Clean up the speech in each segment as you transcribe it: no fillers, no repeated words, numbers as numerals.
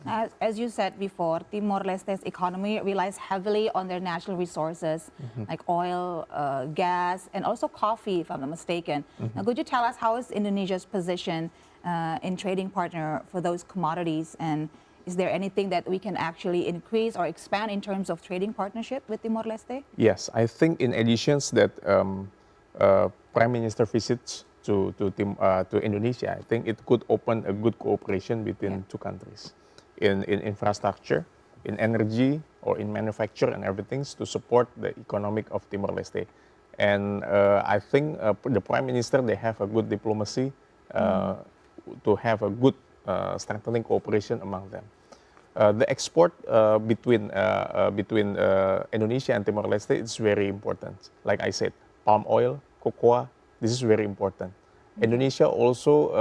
As you said before, Timor-Leste's economy relies heavily on their natural resources like oil, gas, and also coffee, if I'm not mistaken. Now, could you tell us how is Indonesia's position in trading partner for those commodities, and is there anything that we can actually increase or expand in terms of trading partnership with Timor-Leste? Yes, I think in addition that Prime Minister visits to Indonesia, I think it could open a good cooperation between two countries in infrastructure, in energy, or in manufacture and everything to support the economic of Timor-Leste. And I think the Prime Minister, they have a good diplomacy to have a good strengthening cooperation among them. The export between Indonesia and Timor-Leste is very important. Like I said, palm oil, cocoa, this is very important. Indonesia also,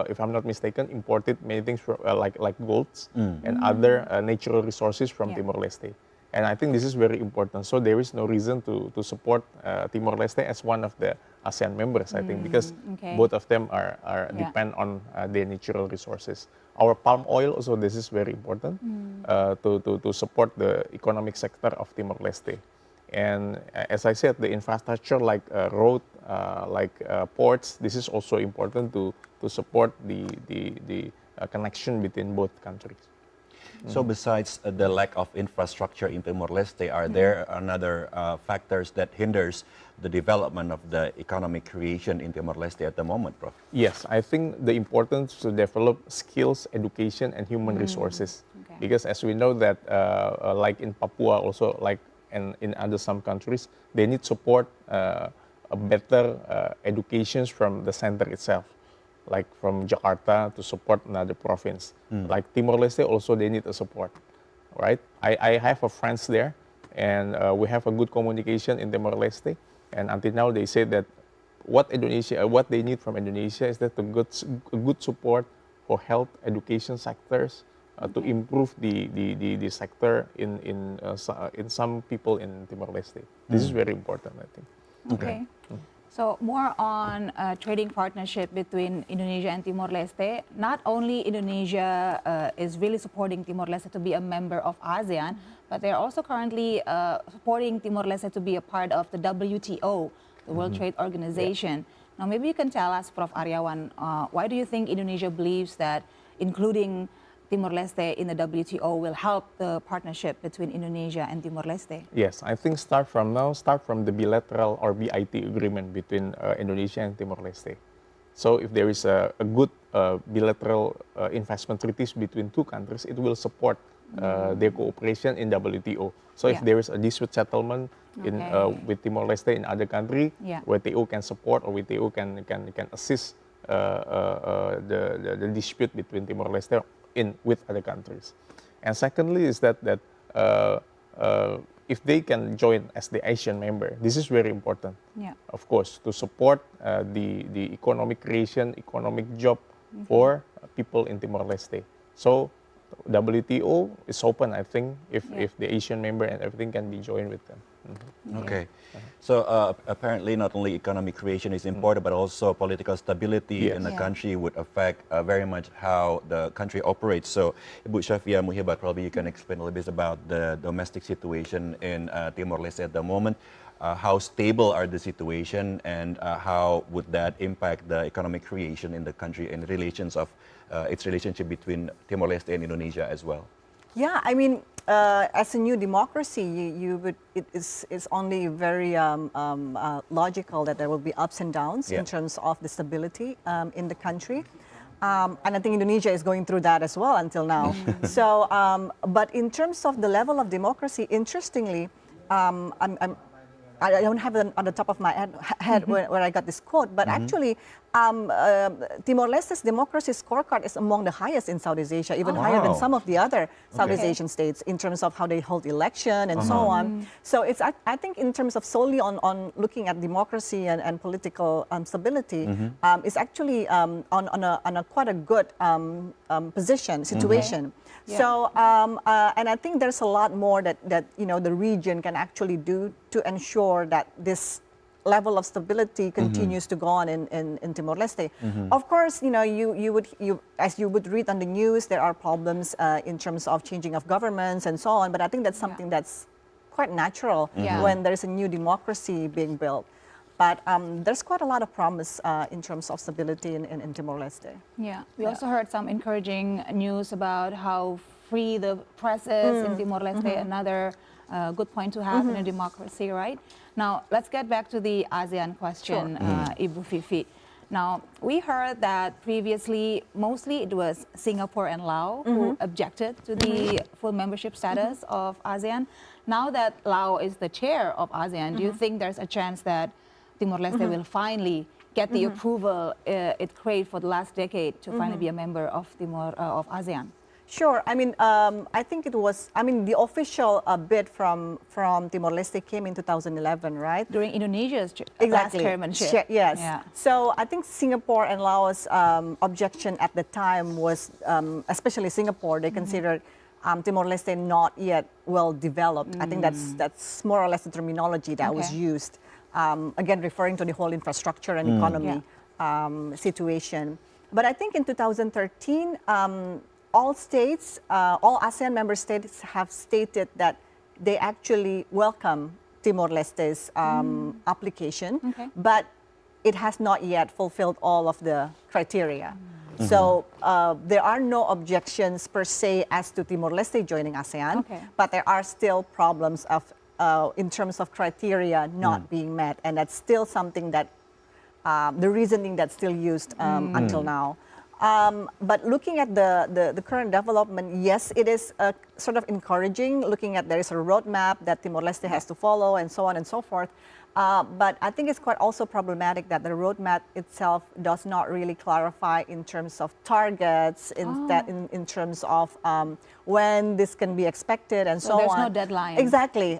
if I'm not mistaken, imported many things from, like golds and other natural resources from Timor-Leste. And I think this is very important. So there is no reason to support Timor-Leste as one of the ASEAN members, I think, because both of them are depend on their natural resources. Our palm oil also, this is very important to support the economic sector of Timor-Leste. And as I said, the infrastructure like road, like ports, this is also important to support the connection between both countries. So besides the lack of infrastructure in Timor-Leste, are there another factors that hinders the development of the economic creation in Timor-Leste at the moment, Prof? Yes, I think the importance to develop skills, education, and human resources. Because as we know that, like in Papua also, like in other some countries, they need support, a better education from the center itself, like from Jakarta to support another province. Like Timor-Leste also, they need a support, right? I have a friends there, and we have a good communication in Timor-Leste. And until now, they say that what they need from Indonesia is that a good support for health, education sectors, to improve the sector in some people in Timor-Leste. This is very important, I think. Okay. So more on trading partnership between Indonesia and Timor-Leste. Not only Indonesia is really supporting Timor-Leste to be a member of ASEAN, but they're also currently supporting Timor-Leste to be a part of the WTO, the World Trade Organization. Now maybe you can tell us, Prof. Aryawan, why do you think Indonesia believes that including Timor-Leste in the WTO will help the partnership between Indonesia and Timor-Leste? Yes, I think start from the bilateral or BIT agreement between Indonesia and Timor-Leste. So if there is a good bilateral investment treaties between two countries, it will support their cooperation in WTO. So if there is a dispute settlement with Timor-Leste in other country, WTO can support, or WTO can assist the dispute between Timor-Leste with other countries. And secondly is that if they can join as the Asian member, this is very important, of course, to support the economic creation, economic job for people in Timor-Leste. So WTO is open, I think, if the Asian member and everything can be joined with them. Okay. So apparently not only economic creation is important, but also political stability in the country would affect very much how the country operates. So Ibu Syafia Muhibat, probably you can explain a little bit about the domestic situation in Timor-Leste at the moment. How stable are the situation, and how would that impact the economic creation in the country and relations of its relationship between Timor-Leste and Indonesia as well? Yeah, I mean, as a new democracy, it's only very logical that there will be ups and downs in terms of the stability in the country. And I think Indonesia is going through that as well until now. So, but in terms of the level of democracy, interestingly, I don't have it on the top of my head where I got this quote, but actually, Timor-Leste's democracy scorecard is among the highest in Southeast Asia, even higher than some of the other Southeast Asian states in terms of how they hold election and so on. So it's, I think, in terms of solely on looking at democracy and political stability, it's actually on a quite a good situation. So, and I think there's a lot more that the region can actually do to ensure that this level of stability continues to go on in Timor-Leste. Of course, you know, as you would read on the news, there are problems in terms of changing of governments and so on, but I think that's something that's quite natural when there's a new democracy being built. But there's quite a lot of promise in terms of stability in Timor-Leste. Yeah, we also heard some encouraging news about how free the press is in Timor-Leste, another good point to have in a democracy, right? Now, let's get back to the ASEAN question, Ibu Fifi. Now, we heard that previously, mostly it was Singapore and Laos who objected to the full membership status of ASEAN. Now that Laos is the chair of ASEAN, do you think there's a chance that Timor-Leste will finally get the approval it craved for the last decade to finally be a member of of ASEAN? Sure. I mean, I think it was, I mean, the official bid from Timor-Leste came in 2011, right? During Indonesia's last Exactly. chairmanship. Yes. Yeah. So I think Singapore and Laos' objection at the time was, especially Singapore, they considered Timor-Leste not yet well developed. I think that's more or less the terminology that was used. Again, referring to the whole infrastructure and economy situation. But I think in 2013, all states, all ASEAN member states have stated that they actually welcome Timor-Leste's application, but it has not yet fulfilled all of the criteria. So there are no objections per se as to Timor-Leste joining ASEAN, but there are still problems of in terms of criteria not being met, and that's still something that the reasoning that's still used until now. But looking at the current development, yes, it is sort of encouraging, looking at there is a roadmap that Timor-Leste has to follow and so on and so forth. But I think it's quite also problematic that the roadmap itself does not really clarify in terms of targets, in terms of when this can be expected and so on. There's no deadline. Exactly.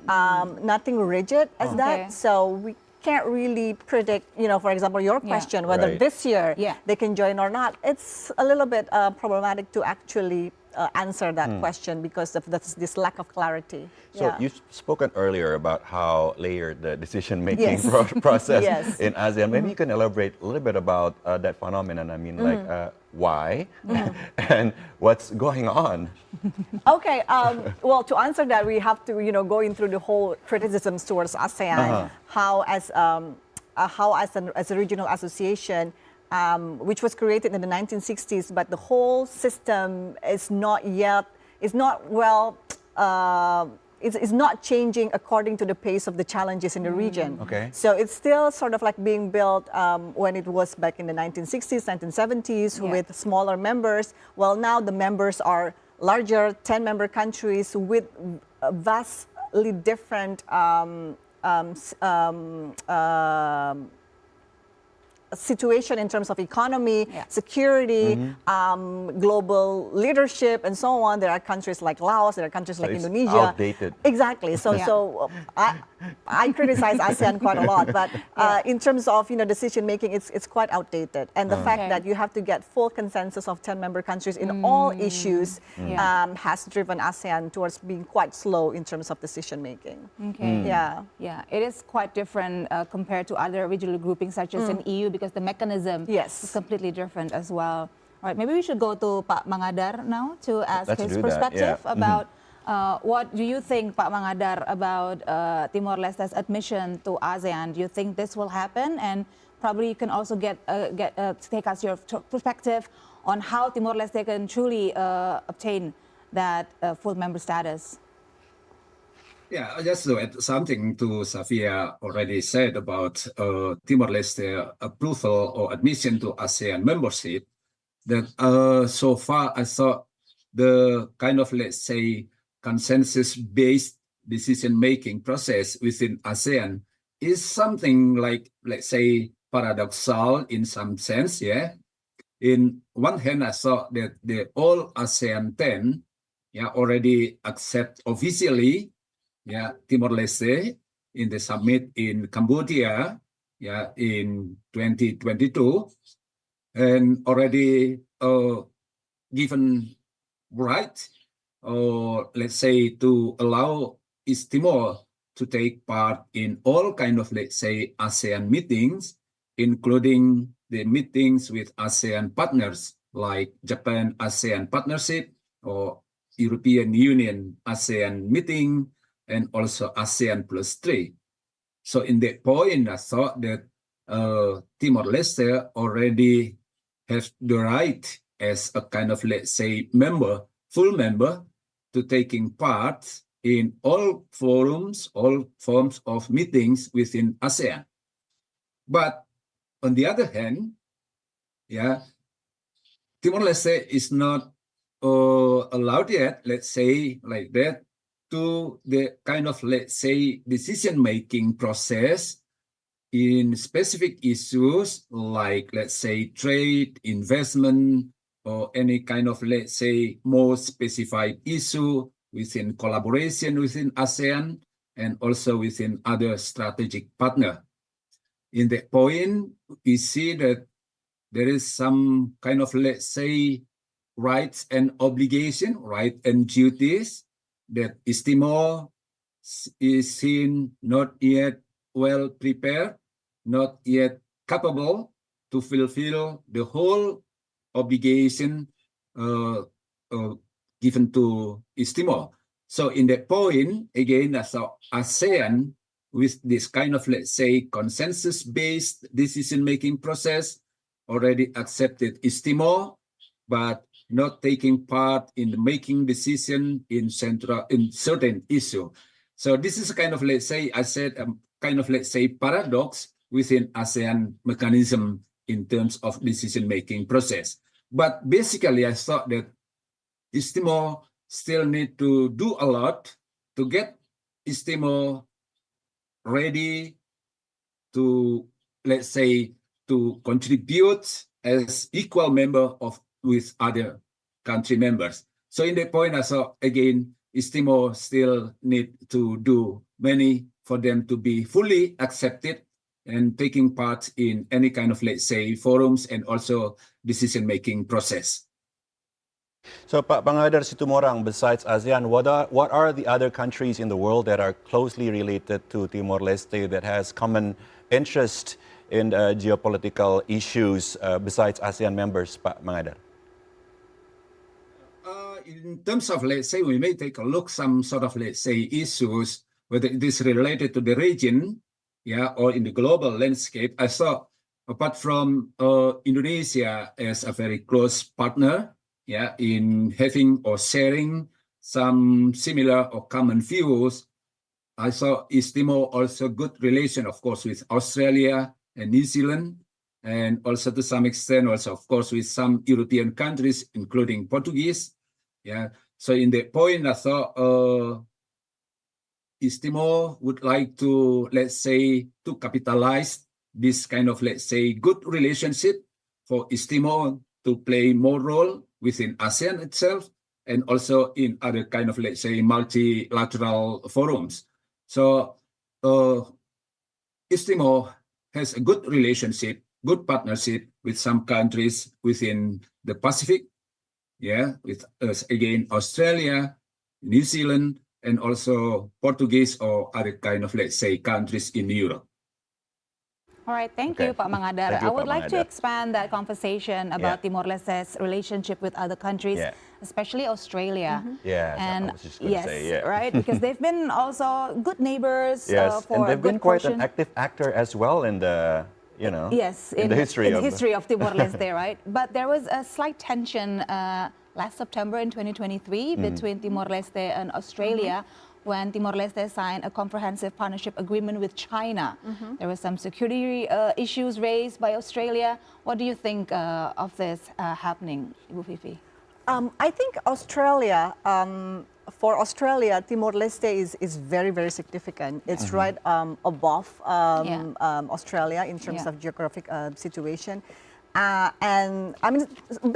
Nothing rigid as that. So we can't really predict, you know, for example, your question, whether this year they can join or not. It's a little bit problematic to actually answer that question because of this lack of clarity. So you've spoken earlier about how layered the decision-making process in ASEAN. Maybe you can elaborate a little bit about that phenomenon. I mean, like why and what's going on? Okay. Well, to answer that, we have to, you know, going through the whole criticisms towards ASEAN, how as a regional association, which was created in the 1960s, but the whole system is not yet, is not well, is not changing according to the pace of the challenges in the region. Okay. So it's still sort of like being built when it was back in the 1960s, 1970s with smaller members. Well, now the members are larger, 10-member countries with vastly different situation in terms of economy, security, global leadership, and so on. There are countries like Laos, there are countries like Indonesia. Outdated. Exactly. So, I criticize ASEAN quite a lot, but in terms of, you know, decision making, it's quite outdated. And the fact that you have to get full consensus of 10-member countries in all issues has driven ASEAN towards being quite slow in terms of decision making. Yeah, it is quite different compared to other regional groupings such as in EU, because the mechanism is completely different as well. All right, maybe we should go to Pak Mangadar now to ask his perspective about what do you think, Pak Mangadar, about Timor-Leste's admission to ASEAN? Do you think this will happen? And probably you can also take us your perspective on how Timor-Leste can truly obtain that full member status. Yeah, just to add something to Safia already said about Timor-Leste approval or admission to ASEAN membership, that so far I thought the kind of, let's say, consensus-based decision-making process within ASEAN is something like, let's say, paradoxal in some sense, In one hand, I thought that the all ASEAN 10 already accept officially Timor-Leste in the summit in Cambodia in 2022, and already given right, or let's say, to allow East Timor to take part in all kind of, let's say, ASEAN meetings, including the meetings with ASEAN partners like Japan ASEAN Partnership or European Union ASEAN meeting, and also ASEAN +3. So in that point, I thought that Timor-Leste already have the right as a kind of, let's say, member, full member, to taking part in all forums, all forms of meetings within ASEAN. But on the other hand, yeah, Timor-Leste is not allowed yet, let's say like that, to the kind of, let's say, decision-making process in specific issues like, let's say, trade, investment, or any kind of, let's say, more specified issue within collaboration within ASEAN and also within other strategic partner. In that point, we see that there is some kind of, let's say, rights and obligation, right and duties that East Timor is seen not yet well prepared, not yet capable to fulfill the whole obligation given to East Timor. So in that point, again, as ASEAN, with this kind of, let's say, consensus-based decision-making process, already accepted East Timor, but not taking part in the making decision in certain issue. So this is a kind of, let's say, I said, kind of, let's say, paradox within ASEAN mechanism in terms of decision-making process. But basically, I thought that East Timor still need to do a lot to get East Timor ready to, let's say, to contribute as equal member with other country members. So in that point, I saw, again, East Timor still need to do many for them to be fully accepted and taking part in any kind of, let's say, forums and also decision-making process. So, Pak Pangadar Situmorang, besides ASEAN, what are the other countries in the world that are closely related to Timor-Leste that has common interest in geopolitical issues besides ASEAN members, Pak Pangadar? In terms of, let's say, we may take a look some sort of, let's say, issues, whether it is related to the region, yeah, or in the global landscape. I saw, apart from Indonesia as a very close partner, yeah, in having or sharing some similar or common views, I saw East Timor also good relation, of course, with Australia and New Zealand, and also to some extent also, of course, with some European countries, including Portuguese. Yeah, so in that point, I thought East Timor would like to, let's say, to capitalize this kind of, let's say, good relationship for East Timor to play more role within ASEAN itself and also in other kind of, let's say, multilateral forums. So East Timor has a good relationship, good partnership with some countries within the Pacific, yeah, with again, Australia, New Zealand, and also Portuguese or other kind of, let's say, countries in Europe. All right, thank you, Pak Mangadar. Thank you, I would Pak like to Mangadar. expand that conversation about Timor-Leste's relationship with other countries, especially Australia. Yeah, and I was just going to say, yeah. right, because they've been also good neighbors Yes, for and they've a good been quite portion. an active actor as well in the, you know, Yes, in the history of Timor-Leste, right? But there was a slight tension last September in 2023 between Timor-Leste and Australia when Timor-Leste signed a comprehensive partnership agreement with China. There were some security issues raised by Australia. What do you think of this happening, Ibu Fifi? I think Australia, for Australia, Timor-Leste is very, very significant. It's right above Australia in terms of geographic situation. And I mean,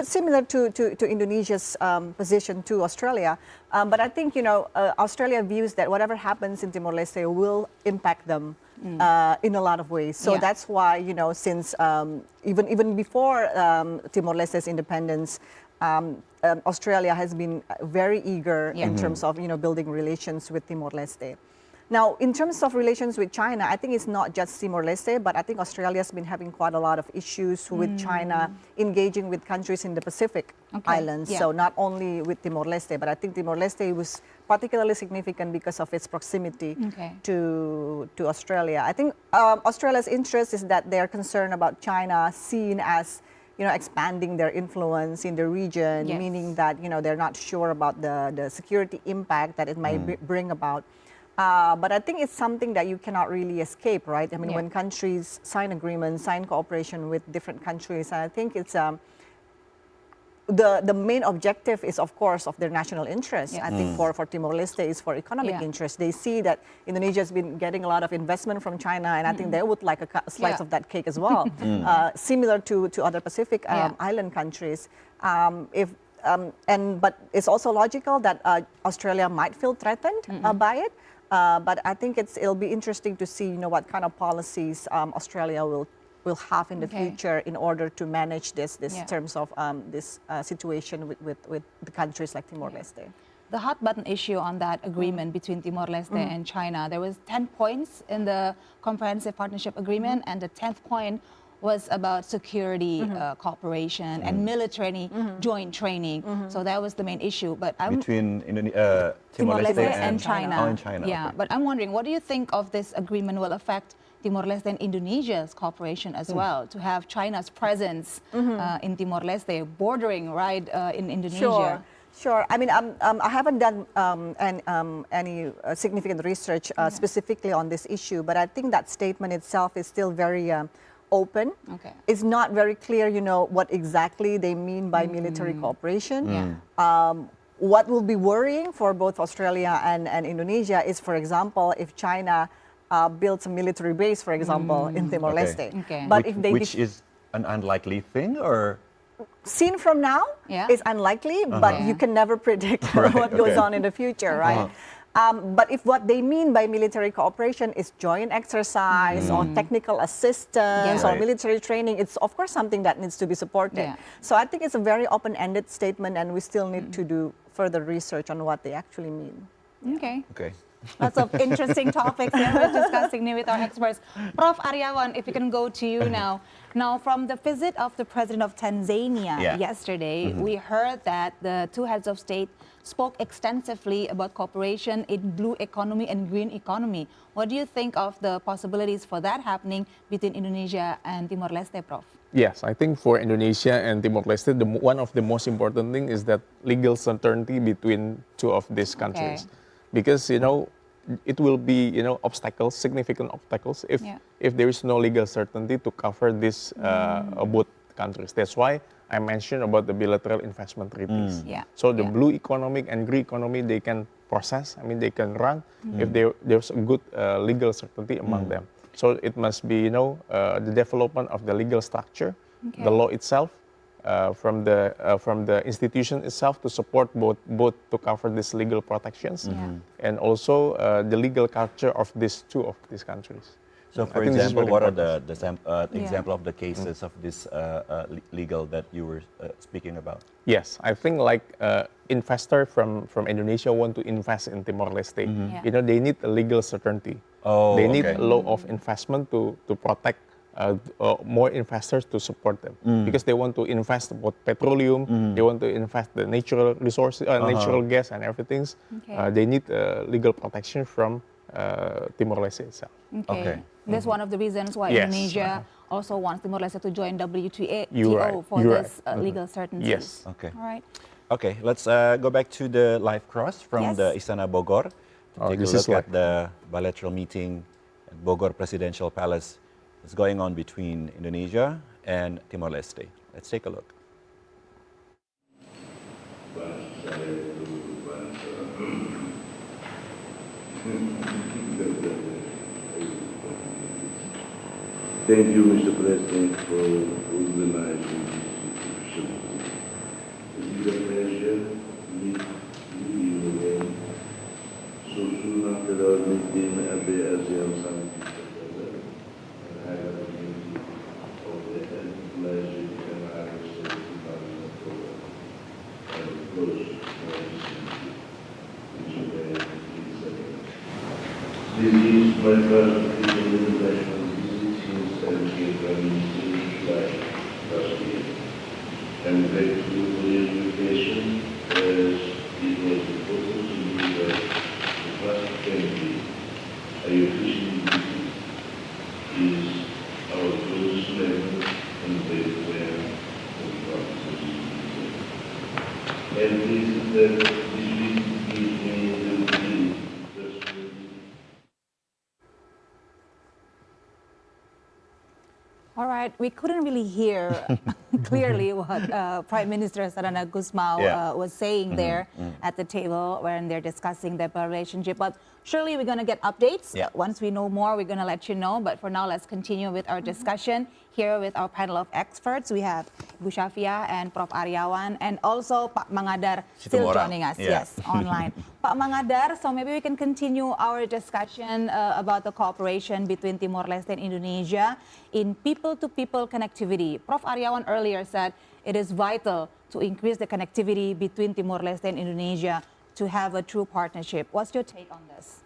similar to Indonesia's position to Australia, but I think, you know, Australia views that whatever happens in Timor-Leste will impact them in a lot of ways. So that's why, you know, since even before Timor-Leste's independence, Australia has been very eager in terms of, you know, building relations with Timor-Leste. Now, in terms of relations with China, I think it's not just Timor-Leste, but I think Australia's been having quite a lot of issues with China engaging with countries in the Pacific Islands. Yeah. So not only with Timor-Leste, but I think Timor-Leste was particularly significant because of its proximity to Australia. I think Australia's interest is that they're concerned about China seen as expanding their influence in the region, Yes. meaning that they're not sure about the security impact that it might bring about. But I think it's something that you cannot really escape, right? I mean, Yeah. when countries sign agreements, sign cooperation with different countries, I think it's the main objective is, of course, of their national interest. Yeah. I think for Timor-Leste is for economic Yeah. interest. They see that Indonesia has been getting a lot of investment from China, and I think they would like a slice Yeah. of that cake as well, similar to other Pacific Yeah. island countries. But it's also logical that Australia might feel threatened by it. But I think it'll be interesting to see what kind of policies Australia will have in the future in order to manage this terms of this situation with the countries like Timor-Leste. The hot button issue on that agreement between Timor-Leste and China, there was 10 points in the Comprehensive Partnership Agreement, and the 10th point was about security cooperation and military joint training. So that was the main issue. But Between Timor-Leste and China. Oh, in China. Yeah, okay. but I'm wondering, what do you think of this agreement will affect Timor-Leste and Indonesia's cooperation as well, to have China's presence in Timor-Leste, bordering right in Indonesia? Sure. I mean, I haven't done any significant research specifically on this issue, but I think that statement itself is still very open. Okay. It's not very clear, what exactly they mean by military cooperation. What will be worrying for both Australia and Indonesia is, for example, if China builds a military base, for example, in Timor-Leste. Okay. But which is an unlikely thing, or? Seen from now, it's unlikely, but you can never predict what goes on in the future, right? But if what they mean by military cooperation is joint exercise or technical assistance or military training, it's of course something that needs to be supported. Yeah. So I think it's a very open-ended statement, and we still need to do further research on what they actually mean. Okay. Okay. Lots of interesting topics here we're discussing with our experts. Prof. Aryawan, if we can go to you now. Now, from the visit of the President of Tanzania yesterday, we heard that the two heads of state spoke extensively about cooperation in blue economy and green economy. What do you think of the possibilities for that happening between Indonesia and Timor-Leste, Prof? Yes, I think for Indonesia and Timor-Leste, one of the most important thing is that legal certainty between two of these countries. Because, it will be, obstacles, significant obstacles if there is no legal certainty to cover this both countries. That's why I mentioned about the bilateral investment treaties. So the blue economic and green economy, they can process, they can run if there's a good legal certainty among them. So it must be, the development of the legal structure, the law itself, from the institution itself to support both to cover these legal protections, and also the legal culture of these countries. So, for example, what are the example of the cases of this legal that you were speaking about? Yes, I think like investor from Indonesia want to invest in Timor-Leste. They need a legal certainty. They need a law of investment to protect more investors to support them, because they want to invest about petroleum, they want to invest the natural resources, natural gas and everything. They need legal protection from Timor-Leste itself. Okay. That's one of the reasons why Indonesia also wants Timor-Leste to join WTO for this legal certainty. Yes. Okay. All right. Okay, let's go back to the live cross from the Istana Bogor to take a look at the bilateral meeting at Bogor Presidential Palace. It's going on between Indonesia and Timor-Leste. Let's take a look. Thank you, Mr. President, for organizing this facility. It is a pleasure to meet you again so soon after our meeting at the ASEAN Summit. I have a meeting of the Atlantic and Irish Department Program and close relationship which we have in seconds. This is my first international visit since I became Prime Minister in July last year. I'm grateful for your invitation, as it was important to me that the past country I officially visit is our closest neighbor and very aware of our position. And pleased that this visit gives me the opportunity to personally. All right, we couldn't really hear clearly what Prime Minister Sarana Gusmao was saying there at the table when they're discussing the relationship. But surely we're going to get updates. Once we know more, we're going to let you know. But for now, let's continue with our discussion here with our panel of experts. We have Bu Shafia and Prof. Aryawan, and also Pak Mangadar still joining us, yes, online. Pak Mangadar, so maybe we can continue our discussion about the cooperation between Timor-Leste and Indonesia in people-to-people connectivity. Prof. Aryawan earlier said it is vital to increase the connectivity between Timor-Leste and Indonesia to have a true partnership. What's your take on this?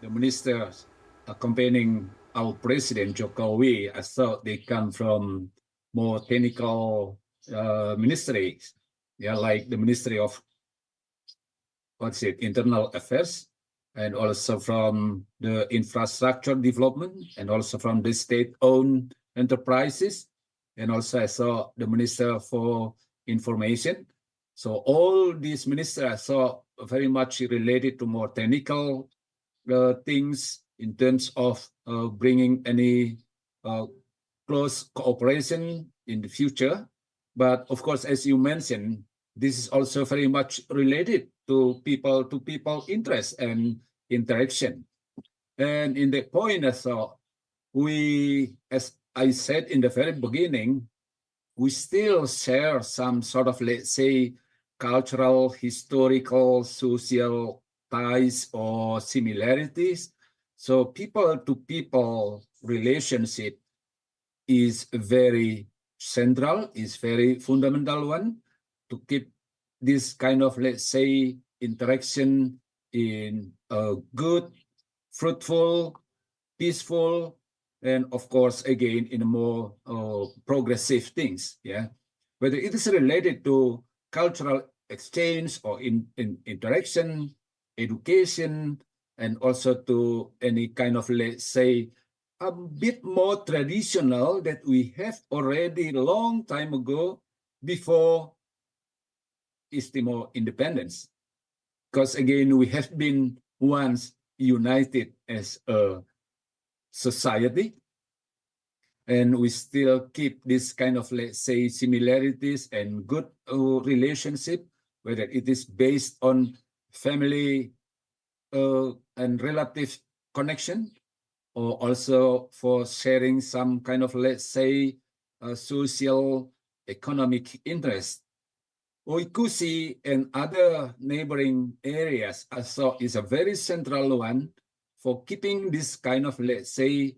The ministers accompanying our president Jokowi, I thought they come from more technical ministries, like the Ministry of Internal Affairs, and also from the infrastructure development, and also from the state-owned enterprises, and also I saw the Minister for Information. So all these ministers I saw very much related to more technical things in terms of bringing any close cooperation in the future. But of course, as you mentioned, this is also very much related to people-to-people interest and interaction. And in that point, I thought we, as I said in the very beginning, we still share some sort of, let's say, cultural, historical, social ties or similarities. So people-to-people relationship is very central, is very fundamental one to keep this kind of, let's say, interaction in a good, fruitful, peaceful, and of course, again, in a more progressive things, whether it is related to cultural exchange or in interaction, education, and also to any kind of, let's say, a bit more traditional that we have already a long time ago before East Timor independence. Because again, we have been once united as a society, and we still keep this kind of, let's say, similarities and good relationship, whether it is based on family and relative connection, or also for sharing some kind of, let's say, social economic interest. Oikusi and other neighboring areas also is a very central one for keeping this kind of, let's say,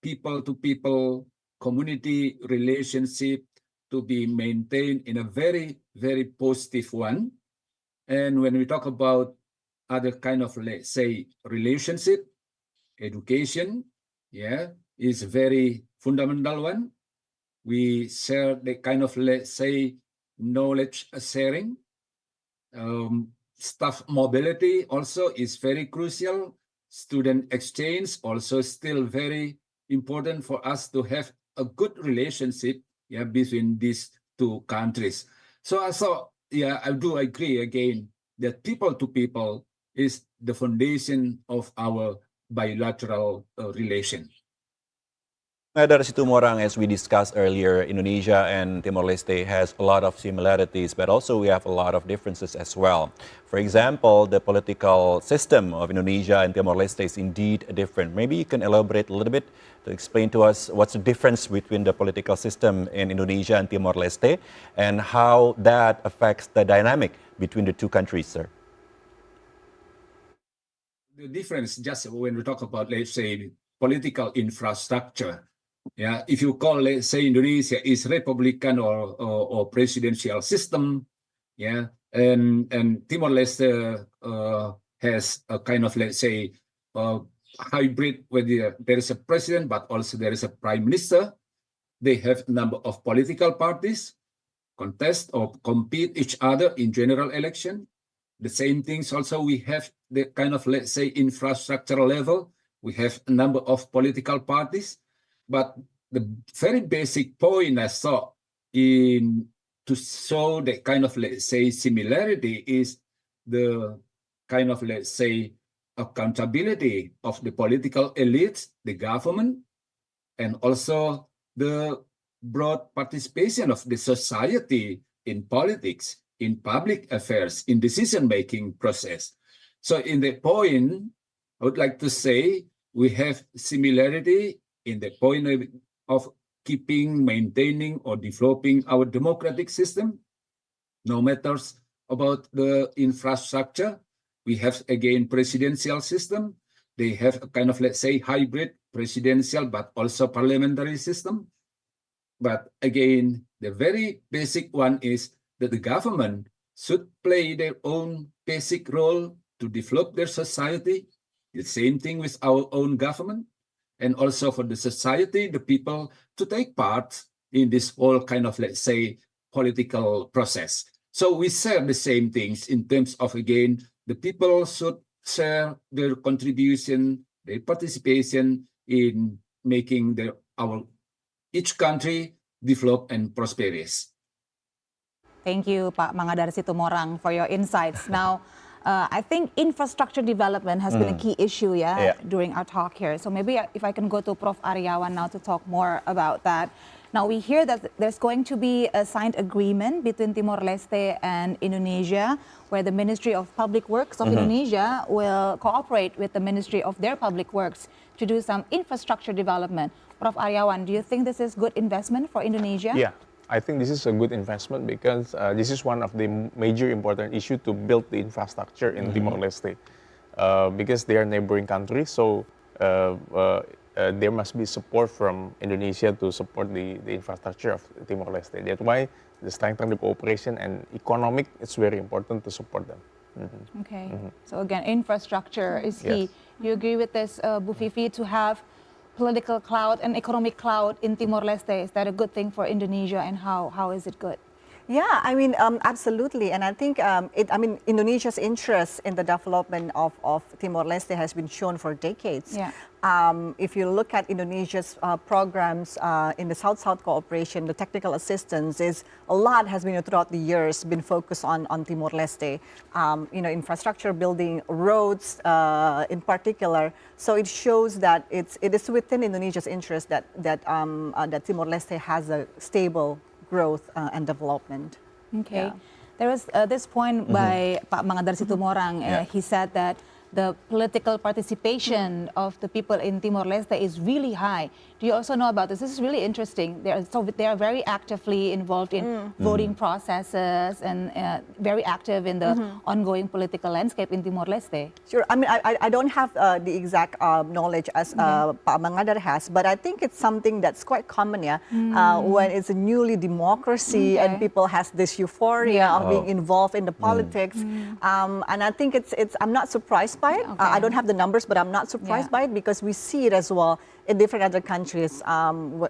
people-to-people community relationship to be maintained in a very, very positive one. And when we talk about other kind of, let's say, relationship, education, is very fundamental one. We share the kind of, let's say, knowledge sharing. Staff mobility also is very crucial. Student exchange also still very important for us to have a good relationship between these two countries. So I thought, I do agree again that people-to-people is the foundation of our bilateral relation. Dari Situmorang, as we discussed earlier, Indonesia and Timor-Leste has a lot of similarities, but also we have a lot of differences as well. For example, the political system of Indonesia and Timor-Leste is indeed different. Maybe you can elaborate a little bit to explain to us what's the difference between the political system in Indonesia and Timor-Leste and how that affects the dynamic between the two countries, sir. The difference, just when we talk about, let's say, political infrastructure, if you call, let's say, Indonesia is Republican or presidential system, and Timor-Leste has a kind of, let's say, hybrid where there is a president, but also there is a prime minister. They have a number of political parties contest or compete each other in general election. The same things also we have the kind of, let's say, infrastructural level. We have a number of political parties, but the very basic point I saw in to show the kind of, let's say, similarity is the kind of, let's say, accountability of the political elites, the government, and also the broad participation of the society in politics, in public affairs, in decision-making process. So in the point, I would like to say we have similarity in the point of keeping, maintaining, or developing our democratic system. No matters about the infrastructure. We have, again, presidential system. They have a kind of, let's say, hybrid presidential, but also parliamentary system. But again, the very basic one is that the government should play their own basic role to develop their society. The same thing with our own government. And also for the society, the people, to take part in this whole kind of, let's say, political process. So we share the same things in terms of, again, the people should share their contribution, their participation in making each country develop and prosperous. Thank you, Pak Mangga dari Situmorang, for your insights. Now, I think infrastructure development has been a key issue, during our talk here. So maybe if I can go to Prof. Aryawan now to talk more about that. Now, we hear that there's going to be a signed agreement between Timor-Leste and Indonesia, where the Ministry of Public Works of Indonesia will cooperate with the Ministry of their Public Works to do some infrastructure development. Prof. Aryawan, do you think this is good investment for Indonesia? Yeah, I think this is a good investment because this is one of the major important issue to build the infrastructure in Timor-Leste because they are neighboring countries. So there must be support from Indonesia to support the infrastructure of Timor-Leste. That's why the strengthening the cooperation and economic, it's very important to support them. Okay, so again, infrastructure is key. Yes. You agree with this, Bu Vivi, to have political clout and economic clout in Timor-Leste? Is that a good thing for Indonesia, and how is it good? Yeah, I mean, absolutely. And I think, Indonesia's interest in the development of Timor-Leste has been shown for decades. Yeah. If you look at Indonesia's programs in the South-South cooperation, the technical assistance a lot has been throughout the years been focused on Timor-Leste. Infrastructure building, roads in particular. So it shows that it is within Indonesia's interest that Timor-Leste has a stable growth and development. Okay. Yeah. There was this point by Pak Mangga dari Situmorang. He said that the political participation of the people in Timor-Leste is really high. Do you also know about this? This is really interesting. They are very actively involved in voting processes and very active in the ongoing political landscape in Timor-Leste. Sure. I mean, I don't have the exact knowledge as Pak Mangga has, but I think it's something that's quite common, when it's a newly democracy and people has this euphoria of being involved in the politics. And I think I'm not surprised by it. Okay. I don't have the numbers, but I'm not surprised by it because we see it as well in different other countries.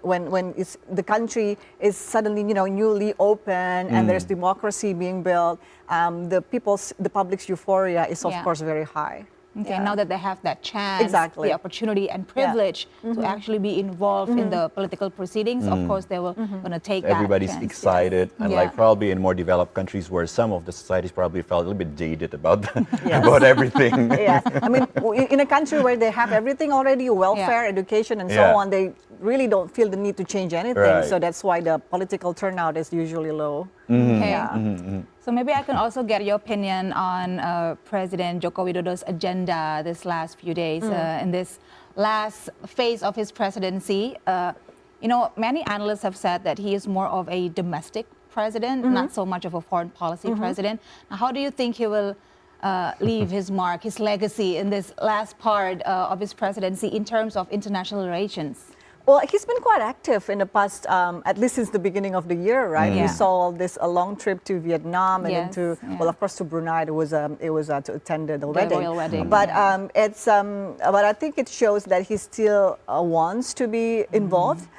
When the country is suddenly newly open and there's democracy being built, the public's euphoria is of course very high. Okay, now that they have that chance, the opportunity and privilege to actually be involved in the political proceedings, of course they will going to take that Everybody's chance. excited, unlike probably in more developed countries where some of the societies probably felt a little bit jaded about about everything. Yes, I mean, in a country where they have everything already, welfare, education, and so on, they really don't feel the need to change anything. Right. So that's why the political turnout is usually low. Okay. So maybe I can also get your opinion on President Joko Widodo's agenda this last few days in this last phase of his presidency. Many analysts have said that he is more of a domestic president, not so much of a foreign policy president. Now, how do you think he will leave his mark, his legacy in this last part of his presidency in terms of international relations? Well, he's been quite active in the past, at least since the beginning of the year, right? We Yeah. saw this a long trip to Vietnam and Yes, then yeah. well, of course, to Brunei. It was to attend the wedding. royal wedding, But yeah. but I think it shows that he still wants to be involved.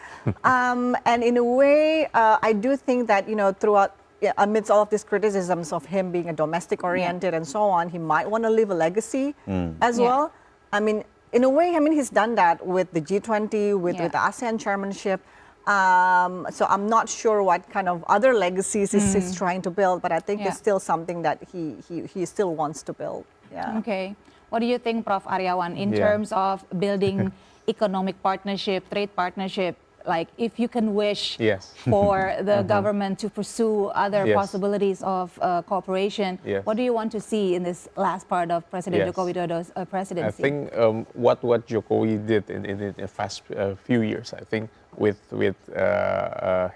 And in a way, I do think that throughout. Yeah, amidst all of these criticisms of him being a domestic oriented and so on, he might want to leave a legacy as Yeah. well. I mean, in a way, he's done that with the G20, with the ASEAN chairmanship. So I'm not sure what kind of other legacies he's trying to build, but I think it's still something that he still wants to build. Yeah. Okay. What do you think, Prof. Aryawan, in terms of building economic partnership, trade partnership? Like, if you can wish Yes. for the government to pursue other Yes. possibilities of cooperation, Yes. what do you want to see in this last part of President Yes. Joko Widodo's presidency? I think what Jokowi did in the past few years, I think with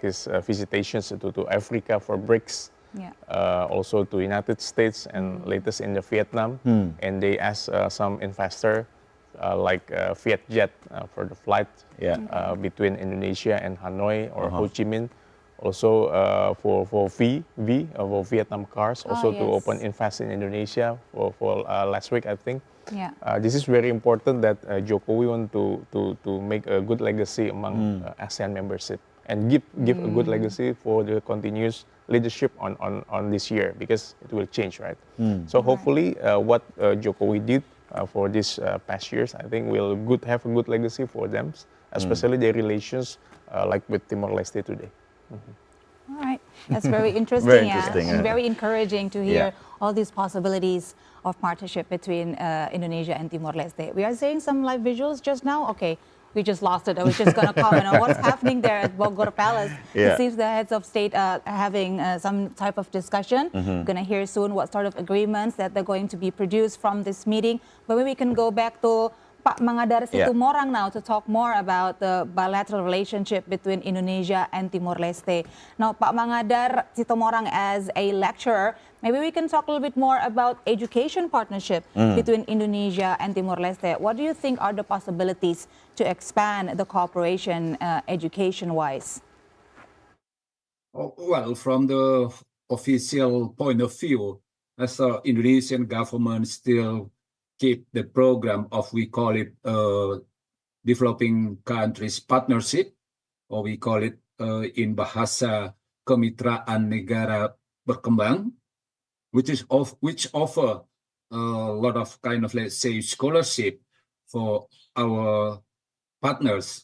his visitations to Africa for BRICS, also to United States and latest in the Vietnam, and they asked some investor like Vietjet for the flight between Indonesia and Hanoi or Ho Chi Minh. Also for Vietnam cars, also to open invest in Indonesia for last week, I think. Yeah. This is very important that Jokowi want to make a good legacy among ASEAN membership and give a good legacy for the continuous leadership on this year, because it will change, right? So hopefully what Jokowi did for these past years, I think will have a good legacy for them, especially their relations like with Timor-Leste today. All right, that's very interesting, Very interesting, and yeah. very encouraging to hear Yeah. all these possibilities of partnership between Indonesia and Timor-Leste. We are seeing some live visuals just now. Okay, we just lost it. I was just going to comment on what's happening there at Bogor Palace. Yeah. It seems the heads of state are having some type of discussion. We're going to hear soon what sort of agreements that they're going to be produced from this meeting. But maybe we can go back to Pak Mangadar Situmorang now to talk more about the bilateral relationship between Indonesia and Timor-Leste. Now, Pak Mangadar Situmorang, as a lecturer, maybe we can talk a little bit more about education partnership between Indonesia and Timor-Leste. What do you think are the possibilities to expand the cooperation education-wise? Well, from the official point of view, as the Indonesian government still keep the program of, we call it developing countries partnership, or we call it in bahasa kemitraan negara berkembang, which offer a lot of kind of, let's say, scholarship for our partners,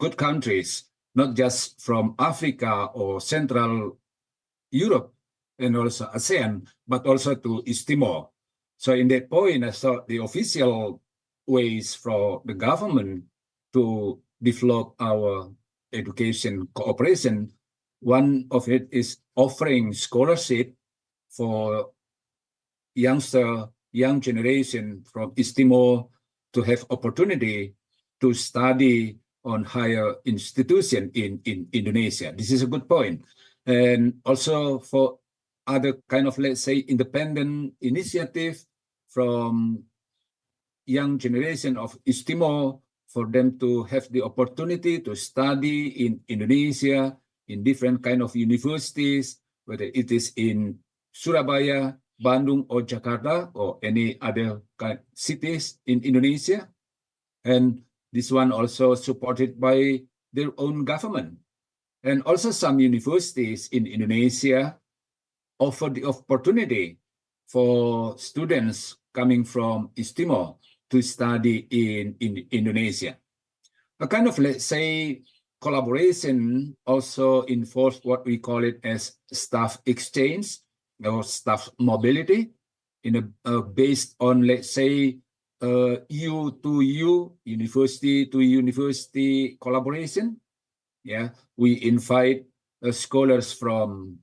good countries, not just from Africa or Central Europe and also ASEAN, but also to East Timor. So in that point, I thought the official ways for the government to develop our education cooperation, one of it is offering scholarship for young generation from East Timor to have opportunity to study on higher institution in Indonesia. This is a good point. And also for other kind of, let's say, independent initiative from young generation of East Timor, for them to have the opportunity to study in Indonesia, in different kind of universities, whether it is in Surabaya, Bandung, or Jakarta, or any other kind cities in Indonesia. And this one also supported by their own government. And also some universities in Indonesia offer the opportunity for students coming from East Timor to study in Indonesia. A kind of, let's say, collaboration also involves what we call it as staff exchange or staff mobility, in a based on, let's say, U to U, university to university collaboration. Yeah, we invite scholars from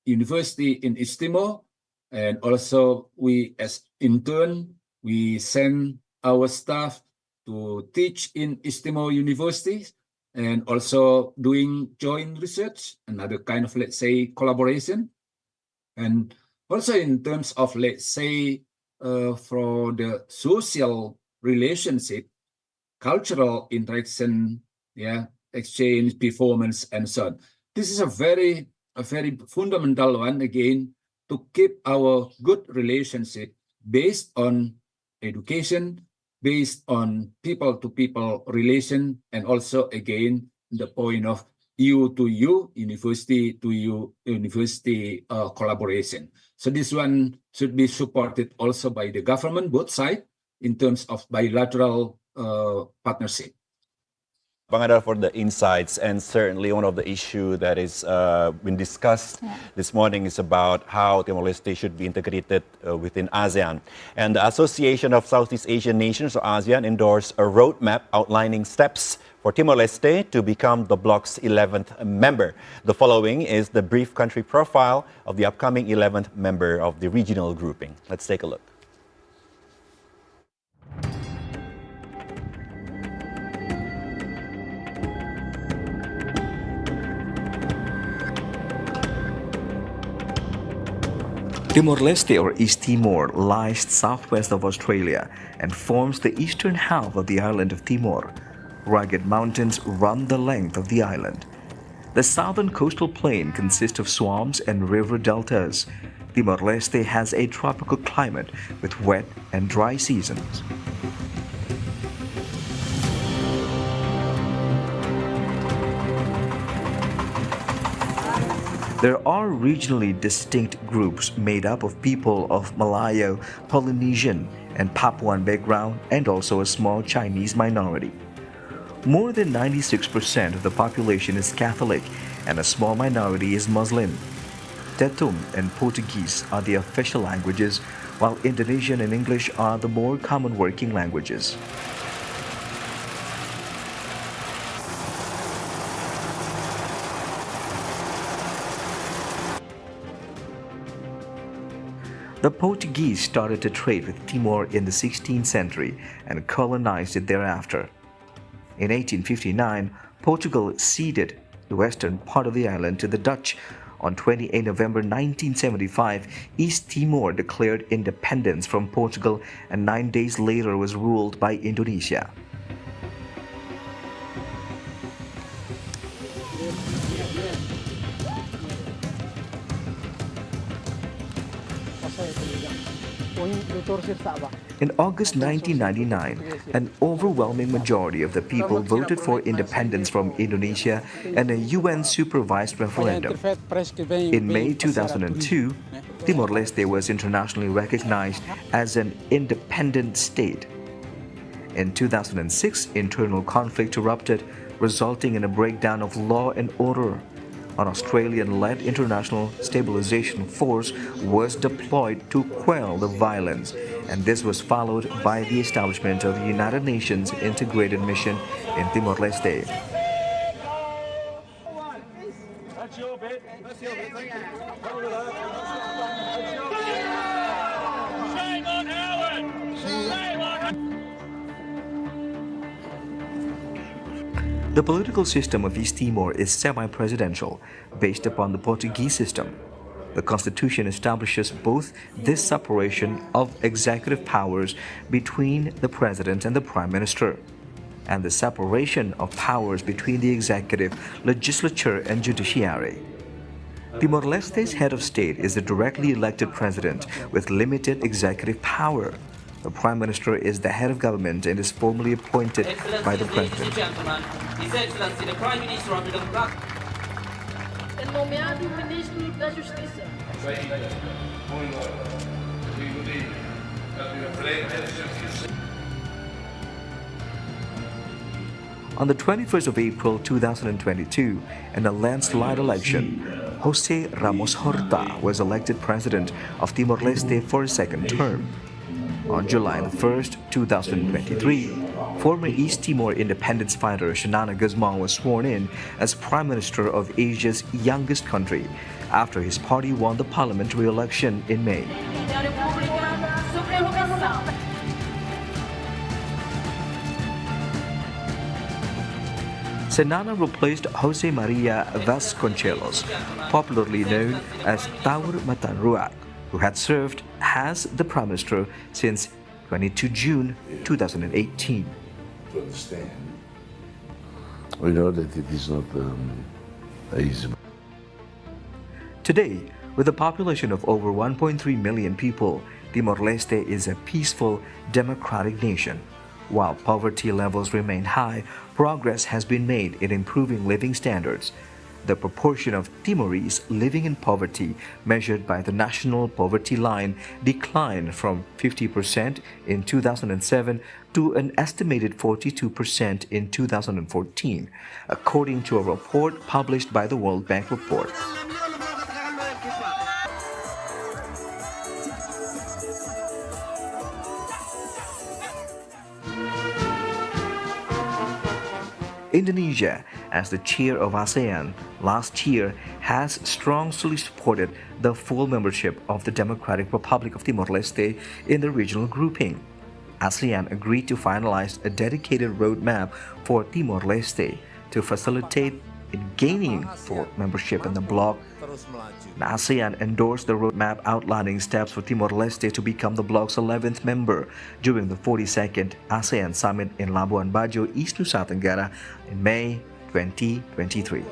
university in East Timor, and also we, as intern, we send our staff to teach in East Timor universities, and also doing joint research, another kind of, let's say, collaboration. And also in terms of, let's say, for the social relationship, cultural interaction exchange, performance, and so on. This is a very fundamental one, again, to keep our good relationship based on education, based on people-to-people relation, and also, again, the point of you to you, university to you, university collaboration. So this one should be supported also by the government, both sides, in terms of bilateral partnership. Bang Adar, for the insights, and certainly one of the issues that is been discussed this morning is about how Timor-Leste should be integrated within ASEAN. And the Association of Southeast Asian Nations, or ASEAN, endorsed a roadmap outlining steps for Timor-Leste to become the bloc's 11th member. The following is the brief country profile of the upcoming 11th member of the regional grouping. Let's take a look. Timor-Leste, or East Timor, lies southwest of Australia and forms the eastern half of the island of Timor. Rugged mountains run the length of the island. The southern coastal plain consists of swamps and river deltas. Timor-Leste has a tropical climate with wet and dry seasons. There are regionally distinct groups made up of people of Malayo, Polynesian, and Papuan background, and also a small Chinese minority. More than 96% of the population is Catholic, and a small minority is Muslim. Tetum and Portuguese are the official languages, while Indonesian and English are the more common working languages. The Portuguese started to trade with Timor in the 16th century and colonized it thereafter. In 1859, Portugal ceded the western part of the island to the Dutch. On 28 November 1975, East Timor declared independence from Portugal and 9 days later was ruled by Indonesia. In August 1999, an overwhelming majority of the people voted for independence from Indonesia in a UN-supervised referendum. In May 2002, Timor-Leste was internationally recognized as an independent state. In 2006, internal conflict erupted, resulting in a breakdown of law and order. An Australian-led international stabilization force was deployed to quell the violence, and this was followed by the establishment of the United Nations Integrated Mission in Timor-Leste. The political system of East Timor is semi-presidential, based upon the Portuguese system. The constitution establishes both this separation of executive powers between the president and the prime minister, and the separation of powers between the executive, legislature, and judiciary. Timor-Leste's head of state is the directly elected president with limited executive power. The Prime Minister is the head of government and is formally appointed by the President. His Excellency, the Prime Minister of the Republic. El nomeado Ministro da Justiça. On the 21st of April 2022, in a landslide election, Jose Ramos Horta was elected president of Timor-Leste for a second term. On July 1st, 2023, former East Timor independence fighter Xanana Guzman was sworn in as Prime Minister of Asia's youngest country after his party won the parliamentary election in May. Xanana replaced Jose Maria Vasconcelos, popularly known as Taur Matanruak, who had served as the Prime Minister since 22 June 2018. We know that it is not easy. Today, with a population of over 1.3 million people, Timor-Leste is a peaceful, democratic nation. While poverty levels remain high, progress has been made in improving living standards. The proportion of Timorese living in poverty, measured by the National Poverty Line, declined from 50% in 2007 to an estimated 42% in 2014, according to a report published by the World Bank Report. Indonesia, as the chair of ASEAN, last year has strongly supported the full membership of the Democratic Republic of Timor-Leste in the regional grouping. ASEAN agreed to finalize a dedicated roadmap for Timor-Leste to facilitate in gaining full membership in the bloc. ASEAN endorsed the roadmap outlining steps for Timor-Leste to become the bloc's 11th member during the 42nd ASEAN Summit in Labuan Bajo, East Nusa Tenggara in May 2023.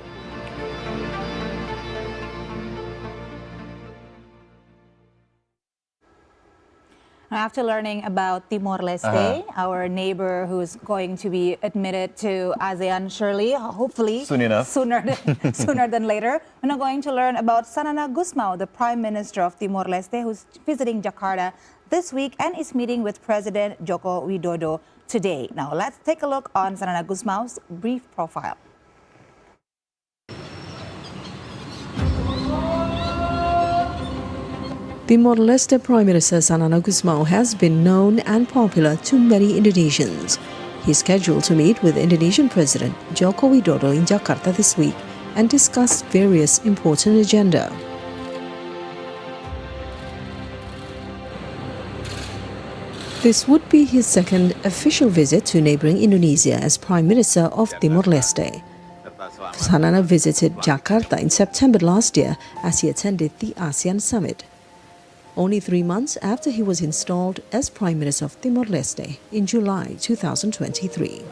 After learning about Timor-Leste, our neighbor who's going to be admitted to ASEAN surely, hopefully Soon enough. sooner than later, we're now going to learn about Sanana Gusmao, the Prime Minister of Timor-Leste, who's visiting Jakarta this week and is meeting with President Joko Widodo today. Now let's take a look on Sanana Gusmao's brief profile. Timor-Leste Prime Minister Sanana Gusmao has been known and popular to many Indonesians. He is scheduled to meet with Indonesian President Joko Widodo in Jakarta this week and discuss various important agenda. This would be his second official visit to neighboring Indonesia as Prime Minister of Timor-Leste. Sanana visited Jakarta in September last year as he attended the ASEAN Summit, only 3 months after he was installed as Prime Minister of Timor-Leste in July 2023.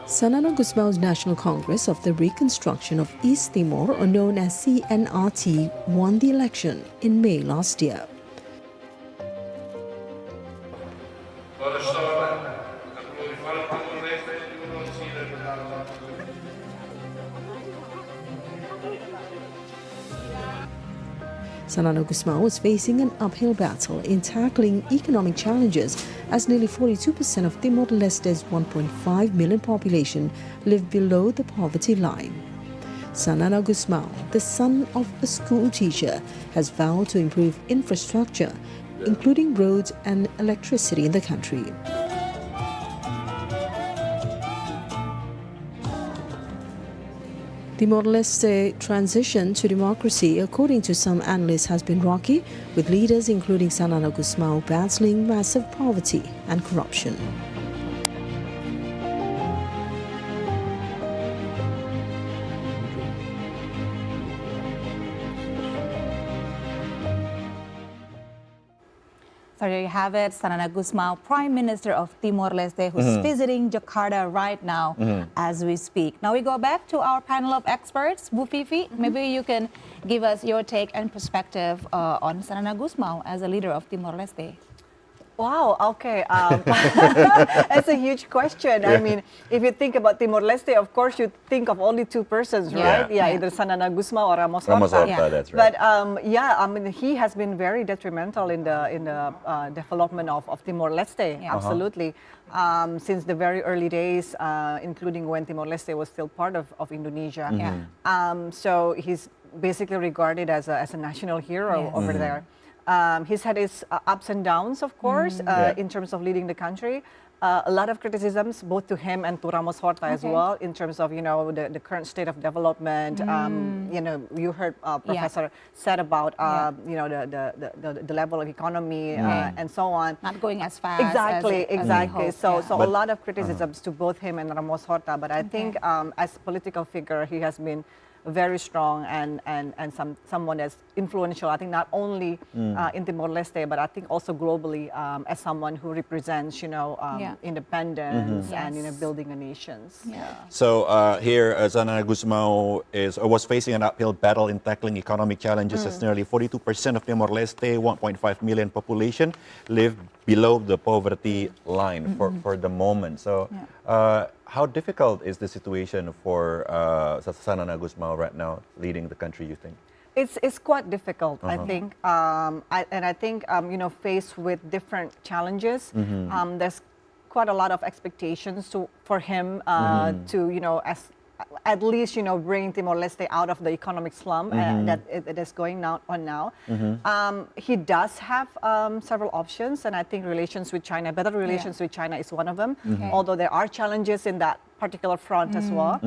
Sanana Gusmao's National Congress of the Reconstruction of East Timor, or known as CNRT, won the election in May last year. Sanana Gusmao was facing an uphill battle in tackling economic challenges as nearly 42% of Timor-Leste's 1.5 million population live below the poverty line. Sanana Gusmao, the son of a school teacher, has vowed to improve infrastructure, including roads and electricity in the country. Timor-Leste transition to democracy, according to some analysts, has been rocky, with leaders including Sanana Gusmao battling massive poverty and corruption. So there you have it, Sanana Gusmao, Prime Minister of Timor-Leste, who's visiting Jakarta right now as we speak. Now we go back to our panel of experts. Bu Fifi, maybe you can give us your take and perspective on Sanana Gusmao as a leader of Timor-Leste. Wow, okay. That's a huge question. I mean, if you think about Timor-Leste, of course, you think of only two persons, right? Yeah, either Sanana Gusmao or Ramos Horta. Ramos Horta, that's right. But yeah, I mean, he has been very detrimental in the development of Timor-Leste, absolutely. Since the very early days, including when Timor-Leste was still part of Indonesia. So he's basically regarded as a national hero over there. He's had his ups and downs, of course, in terms of leading the country. A lot of criticisms, both to him and to Ramos Horta as well, in terms of, you know, the current state of development. You know, you heard Professor said about, you know, the level of economy and so on. Not going as fast. Exactly. So a lot of criticisms to both him and Ramos Horta. But I think as a political figure, he has been very strong and someone that's influential, I think not only in Timor-Leste, but I think also globally as someone who represents, independence and, building a nations. So here, Xanana Gusmao was facing an uphill battle in tackling economic challenges as nearly 42% of Timor-Leste, 1.5 million population, live below the poverty line for the moment. So how difficult is the situation for Xanana Gusmao right now leading the country, you think? It's quite difficult, I think. I think, faced with different challenges, there's quite a lot of expectations for him to, at least, bring Timor-Leste out of the economic slump that it is going on now. He does have several options, and I think better relations with China is one of them, although there are challenges in that particular front as well.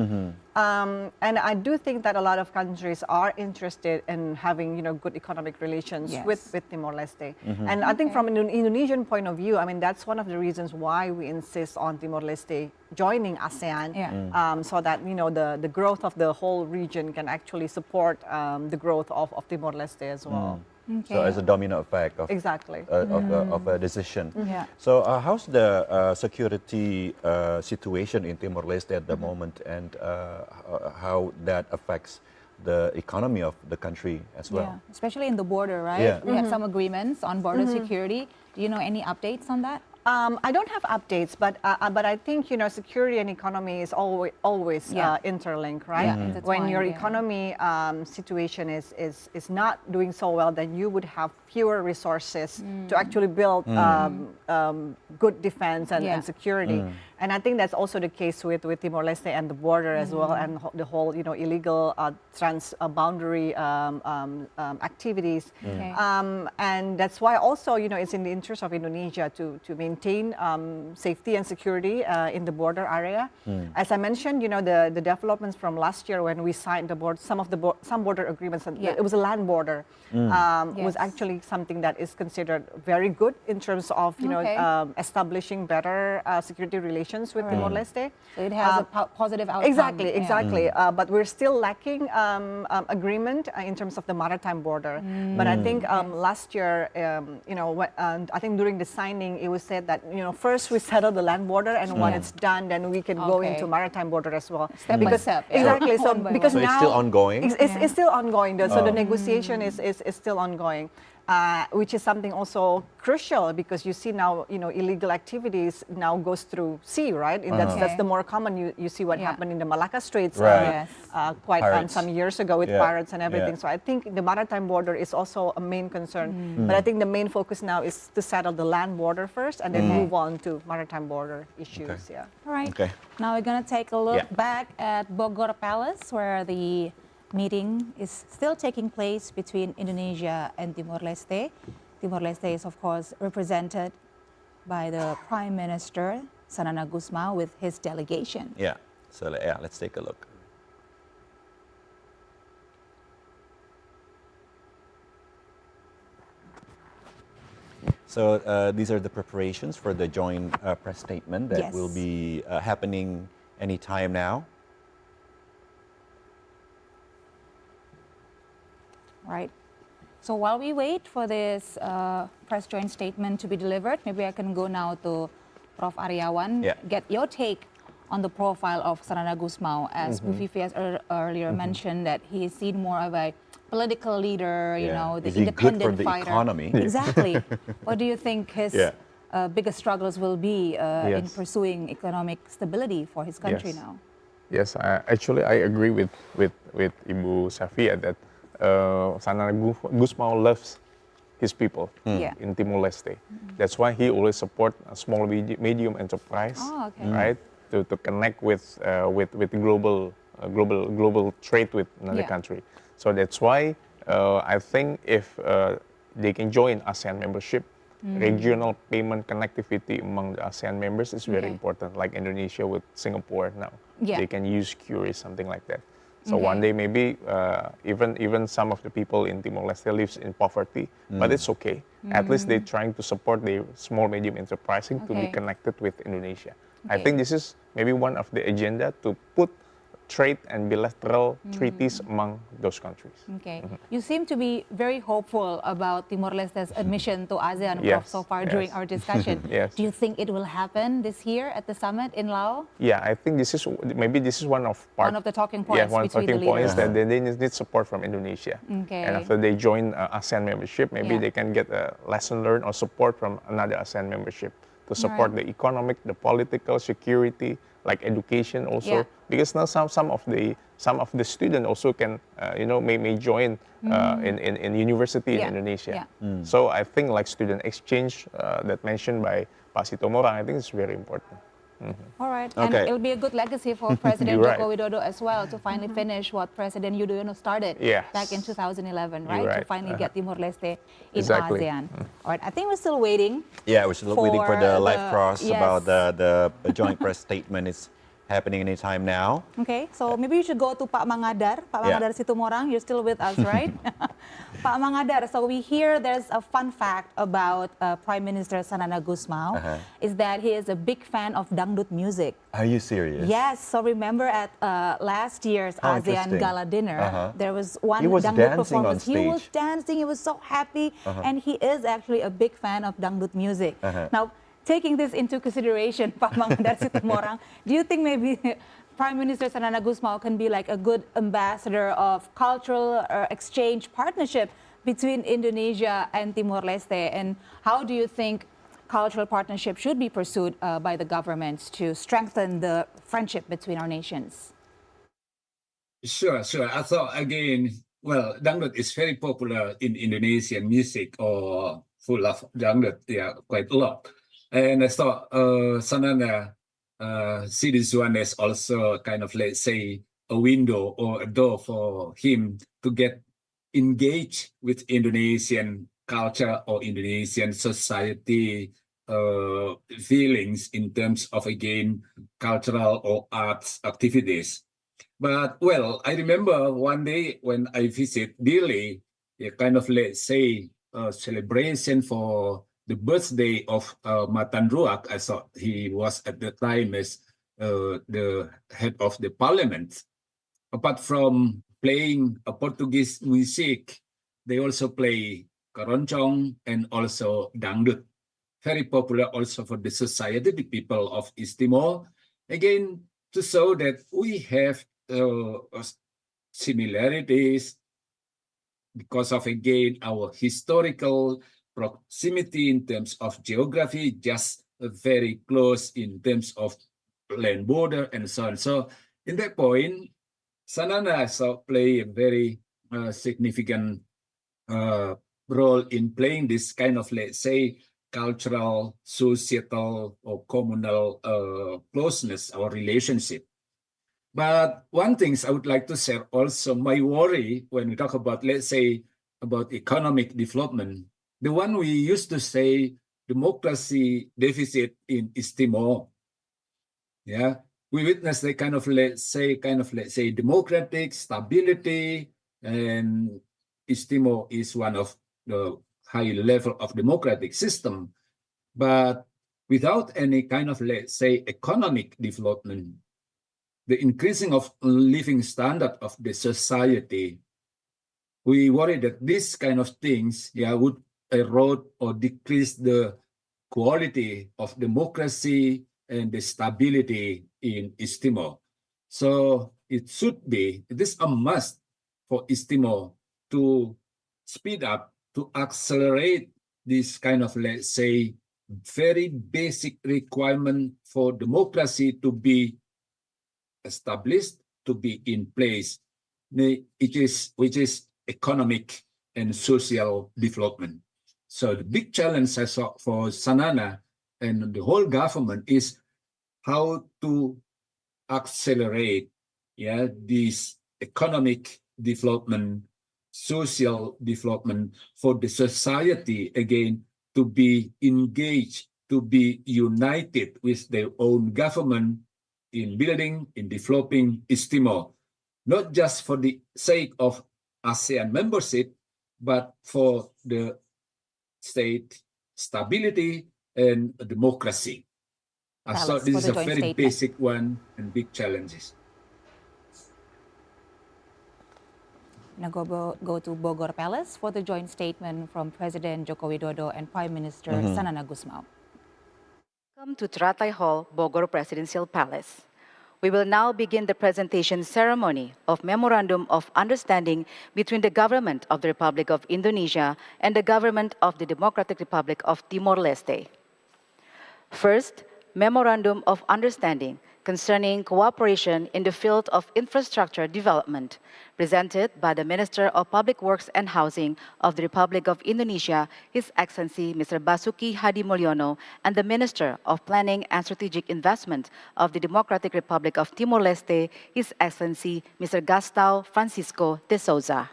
And I do think that a lot of countries are interested in having, good economic relations with Timor-Leste. And I think from an Indonesian point of view, I mean, that's one of the reasons why we insist on Timor-Leste joining ASEAN, so that, the growth of the whole region can actually support the growth of Timor-Leste as well. So as a domino effect of exactly of a decision. So how's the security situation in Timor-Leste at the moment, and how that affects the economy of the country as well? Especially in the border, right? We have some agreements on border security. Do you know any updates on that? I don't have updates, but I think security and economy is always interlinked, right? When your economy situation is not doing so well, then you would have fewer resources to actually build good defense and security. And I think that's also the case with Timor-Leste and the border as well, and the whole illegal trans-boundary activities. And that's why also it's in the interest of Indonesia to maintain safety and security in the border area. As I mentioned, the developments from last year when we signed some border agreements, it was a land border, was actually something that is considered very good in terms of establishing better security relations with Timor-Leste. So it has a positive outcome. Exactly. But we're still lacking agreement in terms of the maritime border. But I think last year, I think during the signing, it was said that first we settle the land border, and when it's done, then we can go into maritime border as well. Step by step. Exactly. So because now it's still ongoing. It's still ongoing. So the negotiation is still ongoing. Which is something also crucial, because you see now, illegal activities now goes through sea, right? That's the more common. You see what happened in the Malacca Straits quite some years ago with pirates and everything. So I think the maritime border is also a main concern. But I think the main focus now is to settle the land border first, and then move on to maritime border issues. All right. Now we're going to take a look back at Bogor Palace, where the meeting is still taking place between Indonesia and Timor-Leste. Timor-Leste is, of course, represented by the Prime Minister, Xanana Gusmao, with his delegation. So let's take a look. So these are the preparations for the joint press statement that will be happening any time now. Right. So while we wait for this press joint statement to be delivered, maybe I can go now to Prof. Aryawan, get your take on the profile of Xanana Gusmao. As Bu Vivi has earlier mentioned, that he is seen more of a political leader, the is he independent good for the fighter. Economy? Exactly. What do you think his biggest struggles will be in pursuing economic stability for his country now? Yes, actually I agree with Ibu Safia that Xanana Gusmao loves his people in Timor-Leste. That's why he always support a small medium enterprise, right? To connect with global trade with another country. So that's why I think if they can join ASEAN membership, regional payment connectivity among the ASEAN members is very important. Like Indonesia with Singapore now, they can use QRIS, something like that. So one day maybe even some of the people in Timor-Leste lives in poverty, but it's okay. At least they're trying to support the small medium enterprising to be connected with Indonesia. I think this is maybe one of the agenda to put trade and bilateral treaties among those countries. Okay. You seem to be very hopeful about Timor-Leste's admission to ASEAN, Prof, Yes, so far during our discussion. Yes. Do you think it will happen this year at the summit in Laos? Yeah, I think this is one of the talking points Yeah, one between talking the points leaders. that they need support from Indonesia. Okay. And after they join ASEAN membership, maybe Yeah. they can get a lesson learned or support from another ASEAN membership to support the economic, the political, security, like education also. Yeah. Because now some of the students also can may join in university Yeah. in Indonesia. Yeah. So I think like student exchange that mentioned by Pak Sitomorang, I think it's very important. All right, and Okay. it'll be a good legacy for President You're Joko right. Widodo as well to finally finish what President Yudhoyono started Yes. back in 2011, You're right? To right. finally get Timor-Leste in Exactly. ASEAN. All right, I think we're still waiting. Yeah, we're still waiting for the live cross yes. about the joint press statement is happening anytime now. Okay, so maybe you should go to Pak Mangadar. Pak Yeah. Mangadar Situmorang, you're still with us, right? Pak Mangadar, so we hear there's a fun fact about Prime Minister Sanana Gusmao, is that he is a big fan of dangdut music. Are you serious? Yes, so remember at last year's How ASEAN interesting. Gala dinner, there was one He was dangdut dancing on performance. He was stage. dancing, he was so happy, and he is actually a big fan of dangdut music. Now, taking this into consideration, Pak Mangadar Situmorang, do you think maybe Prime Minister Sanana Gusmao can be like a good ambassador of cultural exchange partnership between Indonesia and Timor-Leste? And how do you think cultural partnership should be pursued by the governments to strengthen the friendship between our nations? Sure. I thought again, well, dangdut is very popular in Indonesian music, or full of dangdut, quite a lot. And I thought Sanana see this one as also kind of, let's say, a window or a door for him to get engaged with Indonesian culture or Indonesian society feelings in terms of, again, cultural or arts activities. But, well, I remember one day when I visit Delhi, a kind of, let's say, celebration for the birthday of Matan Ruak. I thought he was at the time as the head of the parliament. Apart from playing a Portuguese music, they also play keroncong and also dangdut. Very popular also for the society, the people of East Timor. Again, to show that we have similarities because of, again, our historical proximity in terms of geography, just very close in terms of land border and so on. So in that point, Sanana play a very significant role in playing this kind of, let's say, cultural, societal, or communal closeness or relationship. But one thing I would like to share also, my worry when we talk about, let's say, about economic development, the one we used to say democracy deficit in East Timor. Yeah, we witnessed a kind of, let's say, democratic stability, and East Timor is one of the high level of democratic system, but without any kind of, let's say, economic development, the increasing of living standard of the society, we worry that these kind of things, would erode or decrease the quality of democracy and the stability in East Timor. So it is a must for East Timor to speed up, to accelerate this kind of, let's say, very basic requirement for democracy to be established, to be in place, which is economic and social development. So the big challenge I saw for Sanana and the whole government is how to accelerate this economic development, social development for the society, again, to be engaged, to be united with their own government in building, in developing East Timor, not just for the sake of ASEAN membership, but for the state stability and democracy. So this is a very basic one and big challenges. Now go to Bogor Palace for the joint statement from President Joko Widodo and Prime Minister Sanana Gusmao. Welcome to Teratai Hall, Bogor Presidential Palace. We will now begin the presentation ceremony of Memorandum of Understanding between the Government of the Republic of Indonesia and the Government of the Democratic Republic of Timor-Leste. First, Memorandum of Understanding concerning cooperation in the field of infrastructure development, presented by the Minister of Public Works and Housing of the Republic of Indonesia, His Excellency Mr. Basuki Hadi Mulyono, and the Minister of Planning and Strategic Investment of the Democratic Republic of Timor-Leste, His Excellency Mr. Gastão Francisco de Souza.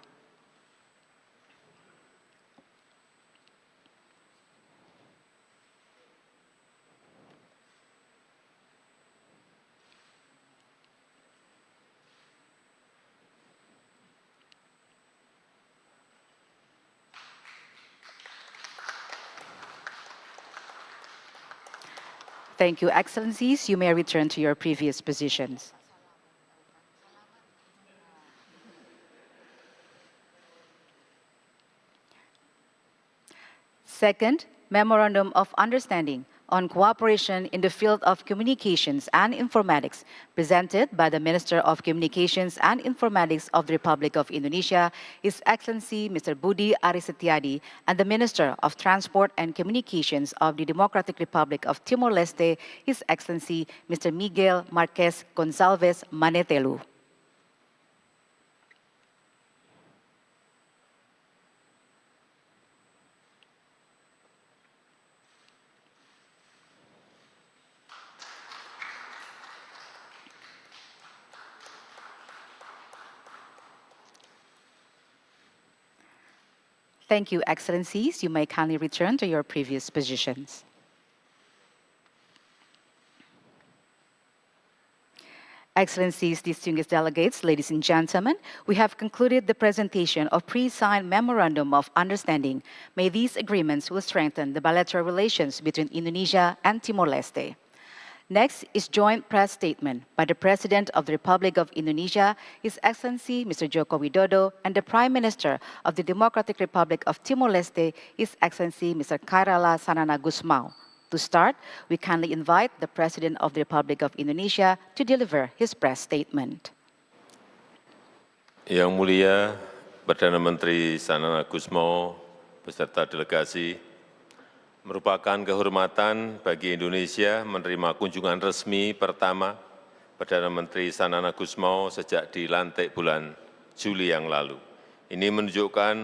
Thank you, Excellencies. You may return to your previous positions. Second, Memorandum of Understanding on cooperation in the field of communications and informatics, presented by the Minister of Communications and Informatics of the Republic of Indonesia, His Excellency Mr. Budi Aris Setiadi, and the Minister of Transport and Communications of the Democratic Republic of Timor-Leste, His Excellency Mr. Miguel Marques Gonçalves Manetelu. Thank you, Excellencies. You may kindly return to your previous positions. Excellencies, distinguished delegates, ladies and gentlemen, we have concluded the presentation of pre-signed Memorandum of Understanding. May these agreements will strengthen the bilateral relations between Indonesia and Timor-Leste. Next is joint press statement by the President of the Republic of Indonesia, His Excellency Mr. Joko Widodo, and the Prime Minister of the Democratic Republic of Timor-Leste, His Excellency Mr. Khairala Sanana Gusmao. To start, we kindly invite the President of the Republic of Indonesia to deliver his press statement. Yang Mulia Perdana Menteri Sanana Gusmao beserta delegasi, merupakan kehormatan bagi Indonesia menerima kunjungan resmi pertama Perdana Menteri Sanana Gusmao sejak dilantik bulan Juli yang lalu. Ini menunjukkan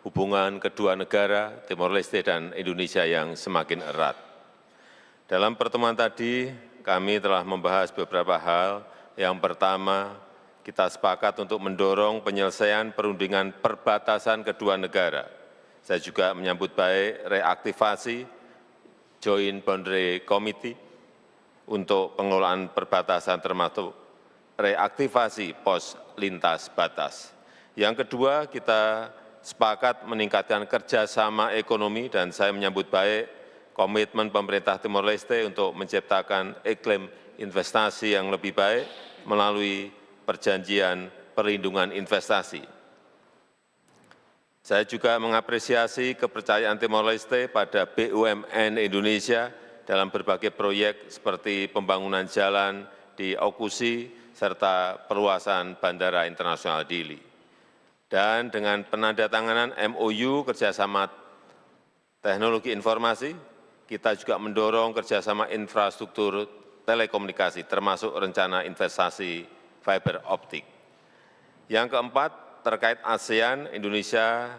hubungan kedua negara, Timor-Leste dan Indonesia yang semakin erat. Dalam pertemuan tadi, kami telah membahas beberapa hal. Yang pertama, kita sepakat untuk mendorong penyelesaian perundingan perbatasan kedua negara. Saya juga menyambut baik reaktivasi Joint Boundary Committee untuk pengelolaan perbatasan termasuk reaktivasi pos lintas batas. Yang kedua, kita sepakat meningkatkan kerjasama ekonomi dan saya menyambut baik komitmen pemerintah Timor-Leste untuk menciptakan iklim investasi yang lebih baik melalui perjanjian perlindungan investasi. Saya juga mengapresiasi kepercayaan Timor-Leste pada BUMN Indonesia dalam berbagai proyek seperti pembangunan jalan di Okusi serta perluasan Bandara Internasional Dili. Dan dengan penandatanganan MOU kerjasama teknologi informasi, kita juga mendorong kerjasama infrastruktur telekomunikasi termasuk rencana investasi fiber optik. Yang keempat, terkait ASEAN, Indonesia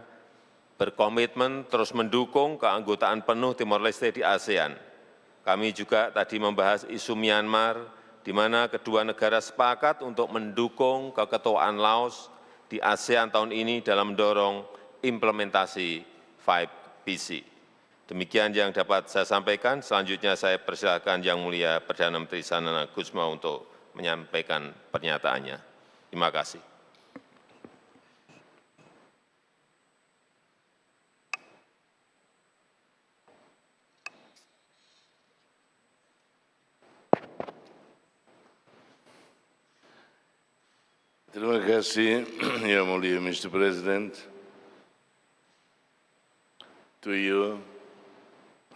berkomitmen terus mendukung keanggotaan penuh Timor-Leste di ASEAN. Kami juga tadi membahas isu Myanmar, di mana kedua negara sepakat untuk mendukung keketuaan Laos di ASEAN tahun ini dalam mendorong implementasi 5PC. Demikian yang dapat saya sampaikan. Selanjutnya saya persilakan Yang Mulia Perdana Menteri Sanana Gusmao untuk menyampaikan pernyataannya. Terima kasih. Terima kasih, Yang Mulia Mr. President. To you,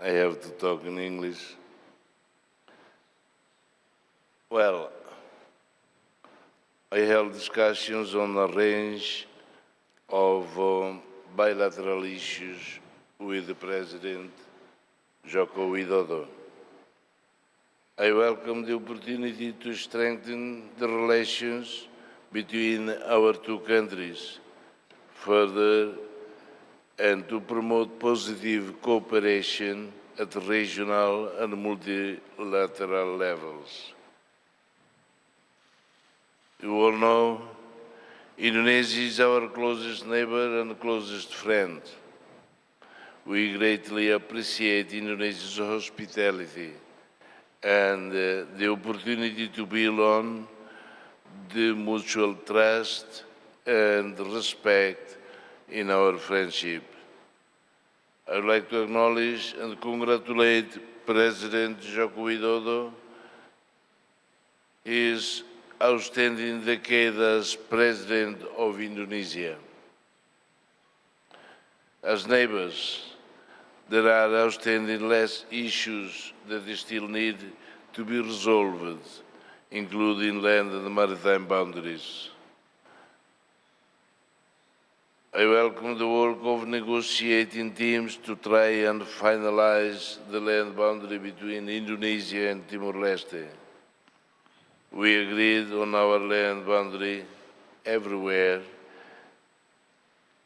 I have to talk in English. Well, I held discussions on a range of bilateral issues with the President, Joko Widodo. I welcome the opportunity to strengthen the relations between our two countries further and to promote positive cooperation at regional and multilateral levels. You all know, Indonesia is our closest neighbor and closest friend. We greatly appreciate Indonesia's hospitality and the opportunity to build on the mutual trust and respect in our friendship. I would like to acknowledge and congratulate President Joko Widodo, his outstanding decade as President of Indonesia. As neighbors, there are outstanding issues that still need to be resolved, including land and maritime boundaries. I welcome the work of negotiating teams to try and finalize the land boundary between Indonesia and Timor-Leste. We agreed on our land boundary everywhere,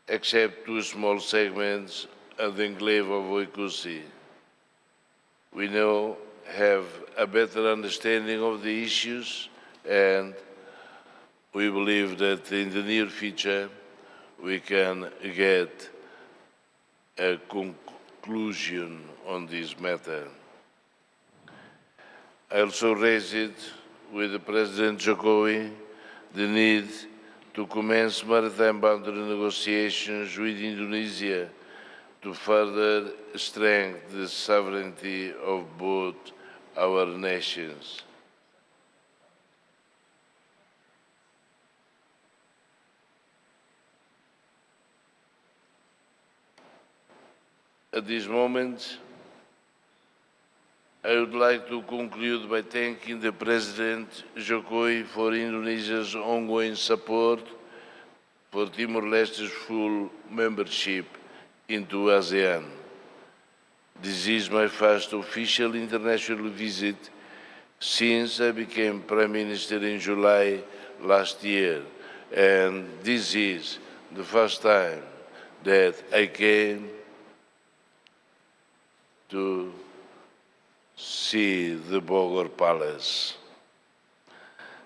except two small segments at the enclave of Oikusi. We now have a better understanding of the issues, and we believe that in the near future we can get a conclusion on this matter. I also raised it with President Jokowi the need to commence maritime boundary negotiations with Indonesia to further strengthen the sovereignty of both our nations. At this moment, I would like to conclude by thanking the President Jokowi for Indonesia's ongoing support for Timor-Leste's full membership into ASEAN. This is my first official international visit since I became Prime Minister in July last year, and this is the first time that I came to see the Bogor Palace.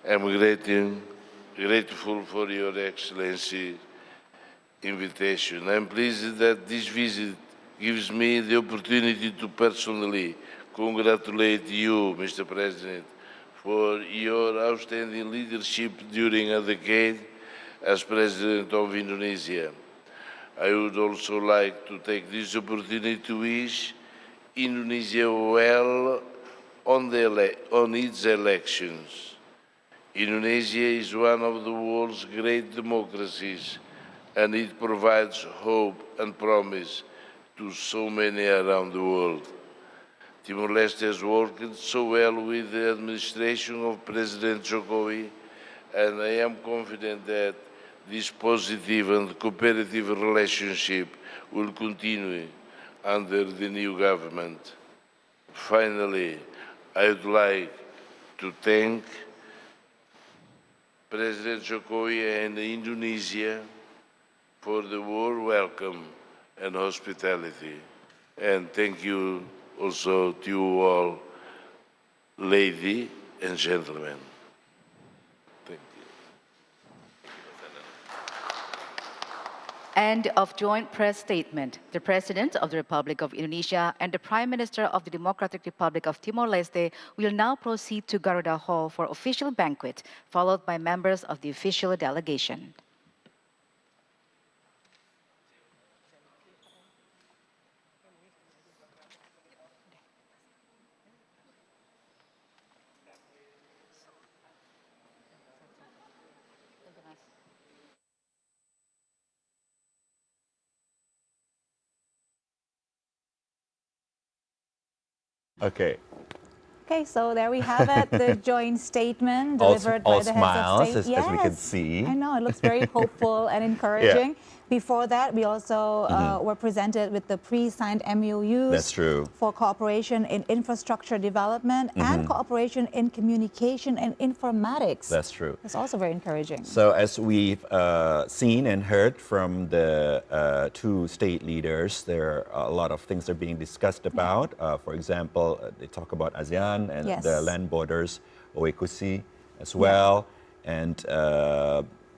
I'm grateful for Your Excellency invitation. I'm pleased that this visit gives me the opportunity to personally congratulate you, Mr. President, for your outstanding leadership during a decade as President of Indonesia. I would also like to take this opportunity to wish Indonesia well on its elections. Indonesia is one of the world's great democracies, and it provides hope and promise to so many around the world. Timor-Leste has worked so well with the administration of President Jokowi, and I am confident that this positive and cooperative relationship will continue under the new government. Finally, I would like to thank President Jokowi and Indonesia for the warm welcome and hospitality. And thank you also to you all, ladies and gentlemen. Thank you. End of joint press statement. The President of the Republic of Indonesia and the Prime Minister of the Democratic Republic of Timor-Leste will now proceed to Garuda Hall for official banquet, followed by members of the official delegation. Okay. Okay, so there we have it, the joint statement delivered by the heads smiles, of state. as we can see. I know, it looks very hopeful and encouraging. Before that, we also were presented with the pre-signed MOUs. That's true. For cooperation in infrastructure development and cooperation in communication and informatics. That's true. It's also very encouraging. So as we've seen and heard from the two state leaders, there are a lot of things that are being discussed about. For example, they talk about ASEAN and the land borders, OECUSI as well, and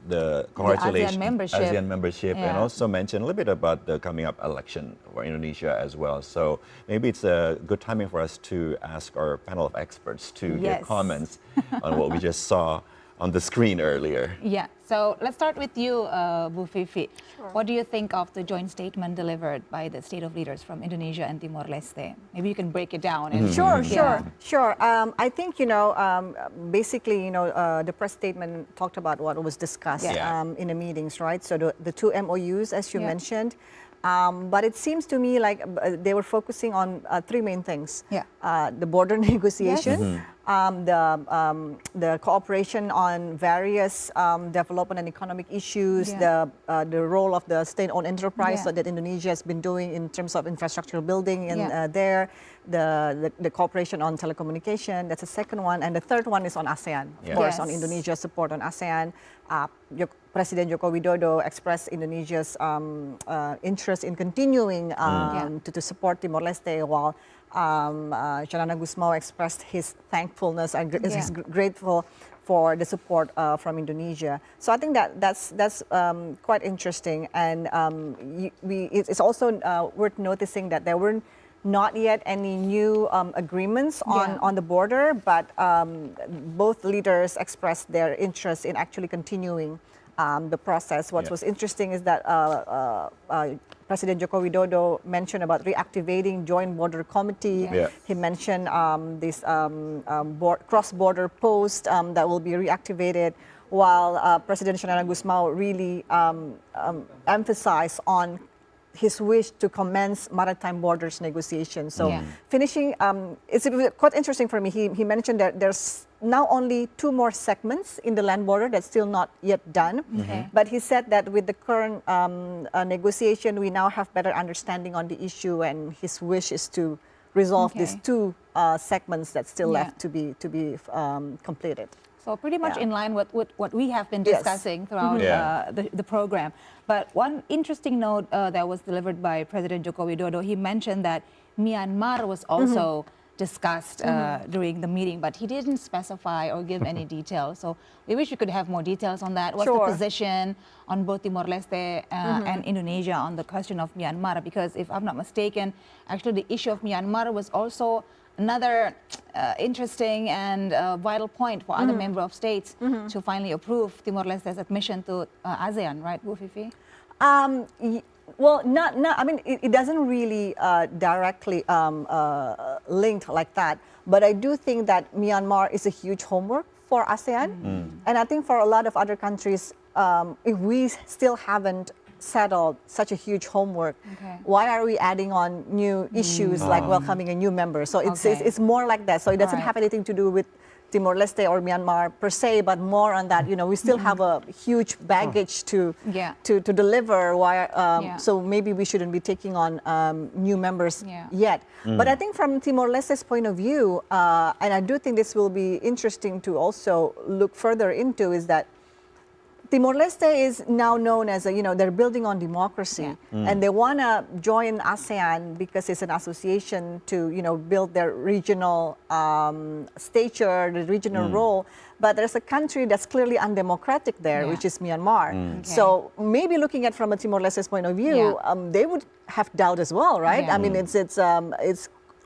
the congratulations, ASEAN membership, and also mention a little bit about the coming up election for Indonesia as well. So maybe it's a good timing for us to ask our panel of experts to get comments on what we just saw on the screen earlier. Yeah, so let's start with you, Bu Fifi. Sure. What do you think of the joint statement delivered by the state of leaders from Indonesia and Timor-Leste? Maybe you can break it down. And Sure. I think, basically, the press statement talked about what was discussed in the meetings, right? So the two MOUs, as you mentioned. But it seems to me like they were focusing on three main things. The border negotiation, the cooperation on various development and economic issues, the role of the state-owned enterprise that Indonesia has been doing in terms of infrastructure building and the cooperation on telecommunication. That's the second one. And the third one is on ASEAN, of course, on Indonesia's support on ASEAN. President Joko Widodo expressed Indonesia's interest in continuing to support Timor-Leste, while Shanana Gusmao expressed his thankfulness and is grateful for the support from Indonesia. So I think that's quite interesting, and it's also worth noticing that there were not yet any new agreements on the border, but both leaders expressed their interest in actually continuing the process. What was interesting is that President Joko Widodo mentioned about reactivating Joint Border Committee. He mentioned this cross-border post that will be reactivated, while President Shanana Gusmao really emphasized on his wish to commence maritime borders negotiations. So finishing, it's quite interesting for me. He mentioned that there's now only 2 more segments in the land border that's still not yet done. But he said that with the current negotiation, we now have better understanding on the issue, and his wish is to resolve these 2 segments that still left to be completed. So pretty much in line with what we have been discussing throughout the program. But one interesting note that was delivered by President Joko Widodo, he mentioned that Myanmar was also discussed during the meeting, but he didn't specify or give any details. So we wish we could have more details on that. What's the position on both Timor-Leste and Indonesia on the question of Myanmar? Because if I'm not mistaken, actually the issue of Myanmar was also another interesting and vital point for other member of states to finally approve Timor-Leste's admission to ASEAN, right, Bu Fifi? Well, I mean, it doesn't really directly linked like that. But I do think that Myanmar is a huge homework for ASEAN. And I think for a lot of other countries, if we still haven't settled such a huge homework, why are we adding on new issues like welcoming a new member? So it's more like that. So it doesn't have anything to do with Timor-Leste or Myanmar per se, but more on that, we still have a huge baggage to deliver. So maybe we shouldn't be taking on new members yet. But I think from Timor-Leste's point of view, and I do think this will be interesting to also look further into, is that Timor-Leste is now known as they're building on democracy, and they want to join ASEAN because it's an association to, build their regional stature, the regional role. But there's a country that's clearly undemocratic there, which is Myanmar. So maybe looking at from a Timor-Leste's point of view, they would have doubt as well, right? I mean,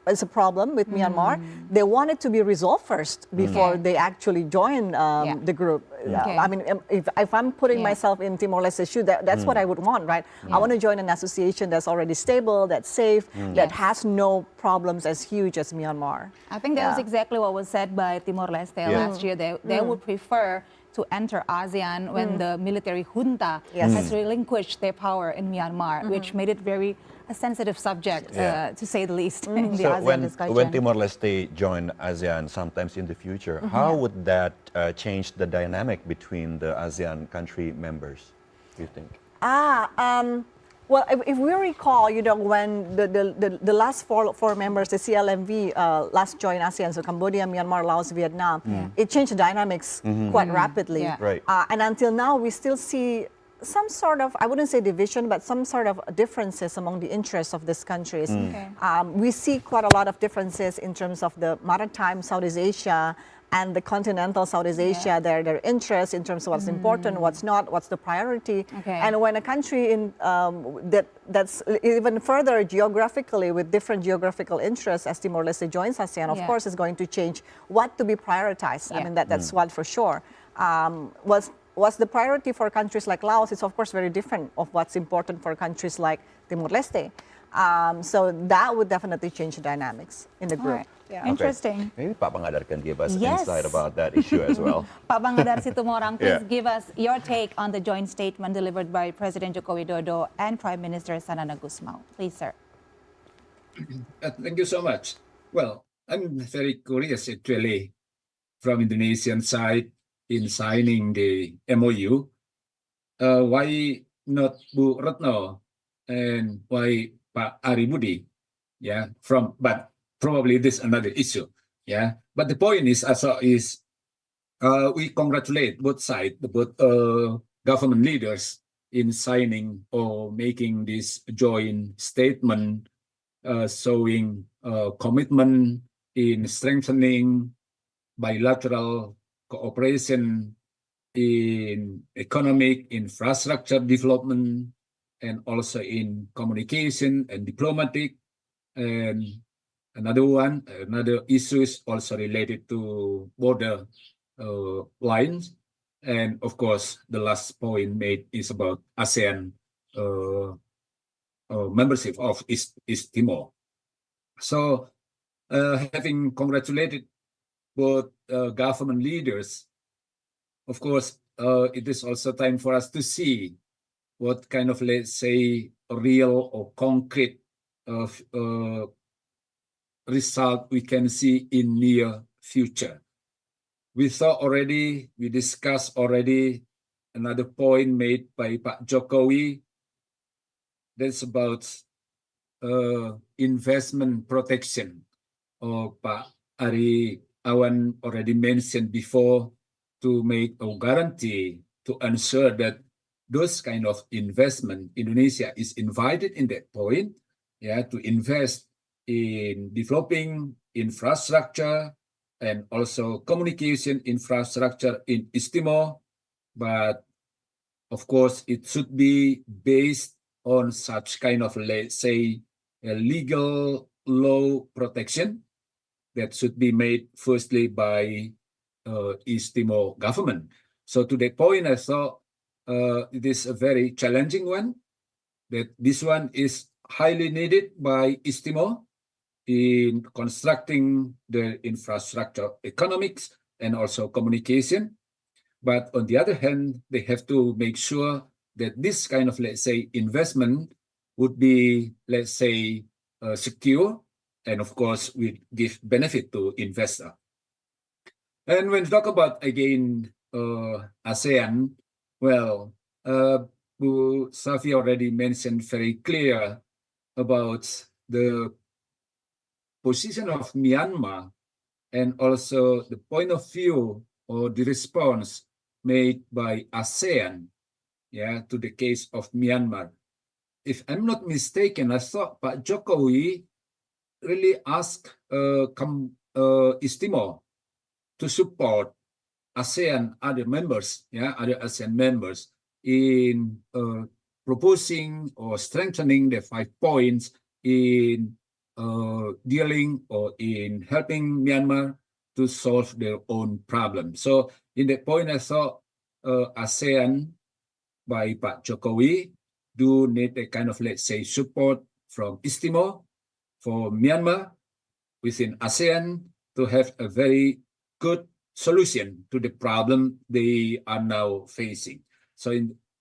it's a problem with Myanmar. They want it to be resolved first before they actually join the group. I mean, if I'm putting myself in Timor-Leste's shoe, that's what I would want, right? I want to join an association that's already stable, that's safe, that has no problems as huge as Myanmar. I think that was exactly what was said by Timor-Leste last year. They would prefer to enter ASEAN when the military junta has relinquished their power in Myanmar, which made it very a sensitive subject, to say the least, in the So ASEAN discussion. when Timor-Leste join ASEAN sometimes in the future, how would that change the dynamic between the ASEAN country members, do you think? Well, if we recall, when the last four members, the CLMV, last joined ASEAN, so Cambodia, Myanmar, Laos, Vietnam, it changed the dynamics quite rapidly. Yeah. Right. And until now, we still see some sort of, I wouldn't say division, but some sort of differences among the interests of these countries. We see quite a lot of differences in terms of the maritime Southeast Asia and the continental Southeast Asia, their interests in terms of what's important, what's not, what's the priority. And when a country that's even further geographically with different geographical interests as Timor-Leste joins ASEAN, of course, is going to change what to be prioritized. I mean, that's one for sure. What's the priority for countries like Laos? It's of course very different of what's important for countries like Timor-Leste. So that would definitely change the dynamics in the group. Yeah. Interesting. Maybe Pak Pangadar can give us insight about that issue as well. Pak Pangadar Situmorang, please give us your take on the joint statement delivered by President Joko Widodo and Prime Minister Sanana Gusmao. Please, sir. Thank you so much. Well, I'm very curious actually from Indonesian side in signing the MOU. Why not Bu Retno and why Pak Ari Budi? But probably this is another issue. But the point is also we congratulate both sides, both government leaders in signing or making this joint statement showing commitment in strengthening bilateral cooperation in economic infrastructure development and also in communication and diplomatic. And another issue is also related to border lines. And of course, the last point made is about ASEAN membership of East Timor. So having congratulated both government leaders, of course, it is also time for us to see what kind of, let's say, real or concrete result we can see in near future. We discussed already another point made by Pak Jokowi. That's about investment protection, or Pak Ari Awan already mentioned before, to make a guarantee to ensure that those kind of investment, Indonesia is invited in that point, to invest in developing infrastructure and also communication infrastructure in East Timor. But of course, it should be based on such kind of, let's say, a legal law protection that should be made firstly by East Timor government. So to that point, I thought it is a very challenging one, that this one is highly needed by East Timor in constructing the infrastructure economics and also communication. But on the other hand, they have to make sure that this kind of, let's say, investment would be, let's say, secure, and of course, will give benefit to investor. And when we talk about, again, ASEAN, well, Bu Safi already mentioned very clear about the position of Myanmar and also the point of view or the response made by ASEAN, to the case of Myanmar. If I'm not mistaken, I thought Pak Jokowi really asked East Timor to support ASEAN other members, other ASEAN members in proposing or strengthening the 5 points in dealing or in helping Myanmar to solve their own problem. So in that point, I thought ASEAN by Pak Jokowi do need a kind of, let's say, support from East Timor for Myanmar within ASEAN to have a very good solution to the problem they are now facing. So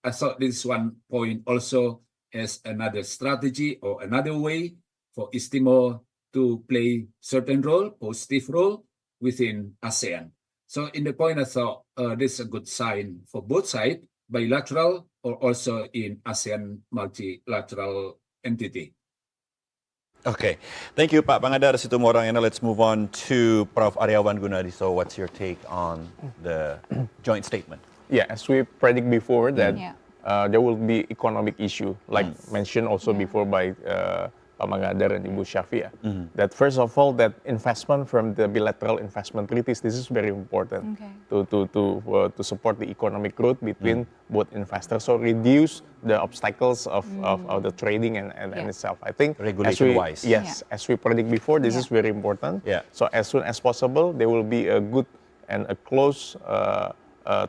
I thought this one point also as another strategy or another way for East Timor to play certain role, positive role within ASEAN. So in the point I thought this is a good sign for both sides, bilateral or also in ASEAN multilateral entity. Okay, thank you Pak Pangadar Situmorang. And now let's move on to Prof. Aryawan Gunadi. So what's your take on the joint statement? Yeah, as we predict before that there will be economic issue, like mentioned also before by Pak Pangadar and Ibu Syafia. That first of all, that investment from the bilateral investment treaties, this is very important to support the economic growth between both investors. So reduce the obstacles of the trading and itself. I think regulation-wise. Yes, as we predict before, this is very important. So as soon as possible, there will be a good and a close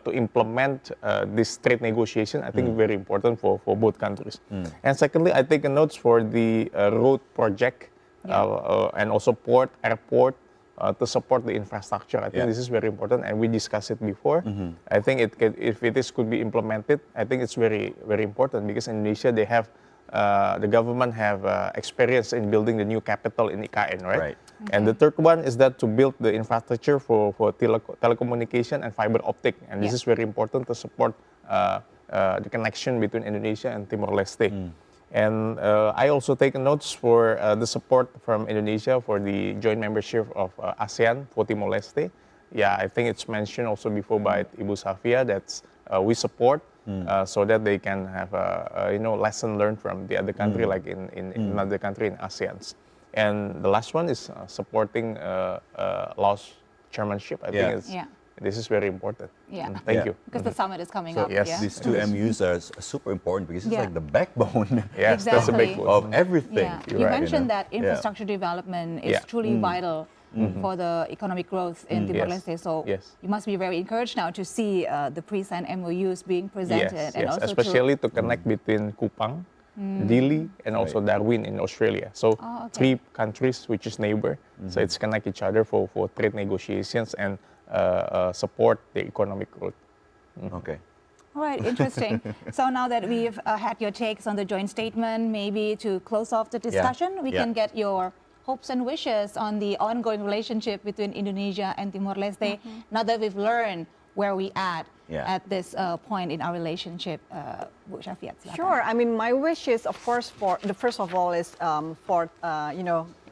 to implement this trade negotiation. I think very important for both countries. And secondly, I take a note for the road project and also port, airport to support the infrastructure. I think this is very important, and we discussed it before. I think if could be implemented, I think it's very, very important because Indonesia, they have the government have experience in building the new capital in IKN, right? And the third one is that to build the infrastructure for telecommunication and fiber optic, and this is very important to support the connection between Indonesia and Timor-Leste. And I also take notes for the support from Indonesia for the joint membership of ASEAN for Timor-Leste. Yeah, I think it's mentioned also before by Ibu Safia that we support so that they can have lesson learned from the other country, like in another country in ASEAN. And the last one is supporting Laos chairmanship. I think this is very important. Thank you. Because the summit is coming up. Yes, these two MUs are super important because it's like the backbone that's the backbone of everything. You mentioned that infrastructure development is truly vital for the economic growth in Timor-Leste. So you must be very encouraged now to see the pre-signed MOUs being presented. And also especially to connect between Kupang, Dili, and also Darwin in Australia. So 3 countries which is neighbor. So it's connect each other for trade negotiations and support the economic growth. Okay. All right, interesting. So now that we've had your takes on the joint statement, maybe to close off the discussion, we can get your hopes and wishes on the ongoing relationship between Indonesia and Timor-Leste, now that we've learned where we at this point in our relationship. Bu Syafiat, silakan. Sure. I mean, my wish is, of course, for the first of all is for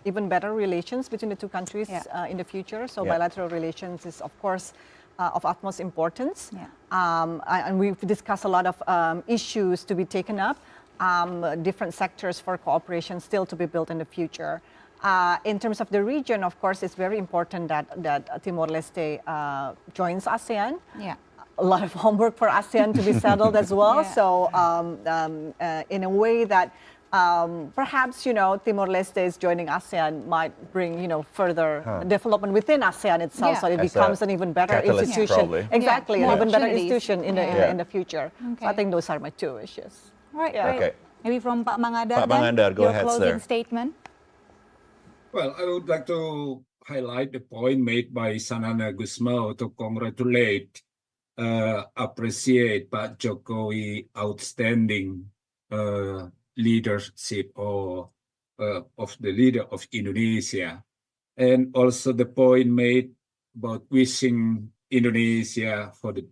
even better relations between the two countries in the future. So bilateral relations is, of course, of utmost importance. And we've discussed a lot of issues to be taken up, different sectors for cooperation still to be built in the future. In terms of the region, of course, it's very important that Timor-Leste joins ASEAN. A lot of homework for ASEAN to be settled as well. So in a way that perhaps, Timor-Leste is joining ASEAN might bring, further development within ASEAN itself, so it becomes an even better institution. Probably. Exactly, an even better institution in the future. So I think those are my 2 wishes. All right, great. Maybe from Pak Pangadar, Pak Pangadar, go your ahead, closing sir. statement. Well, I would like to highlight the point made by Sanana Gusmao to congratulate, appreciate Pak Jokowi outstanding leadership of the leader of Indonesia, and also the point made about wishing Indonesia for the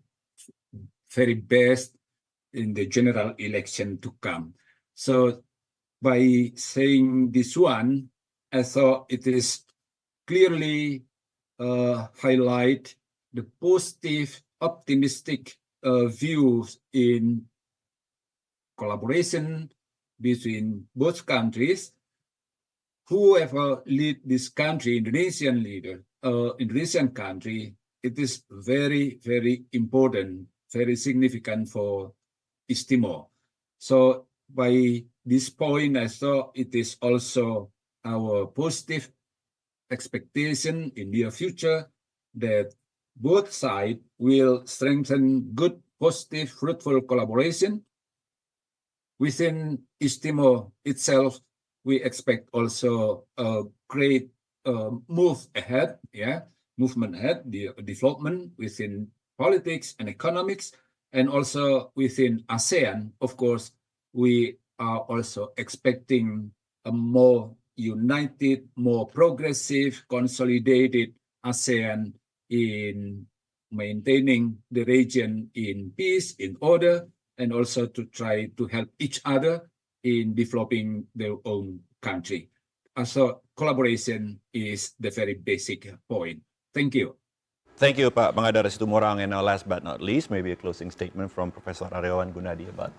very best in the general election to come. So by saying this one, I thought it is clearly highlight the positive, optimistic views in collaboration between both countries. Whoever lead this country, Indonesian country, it is very, very important, very significant for East Timor. So by this point, I thought it is also our positive expectation in the future that both sides will strengthen good, positive, fruitful collaboration. Within East Timor itself, we expect also a great move ahead, movement ahead, the development within politics and economics, and also within ASEAN. Of course, we are also expecting a more united, more progressive, consolidated ASEAN in maintaining the region in peace, in order, and also to try to help each other in developing their own country. So collaboration is the very basic point. Thank you. Thank you, Pak Pangadara Situmorang. And now, last but not least, maybe a closing statement from Professor Aryawan Gunadi about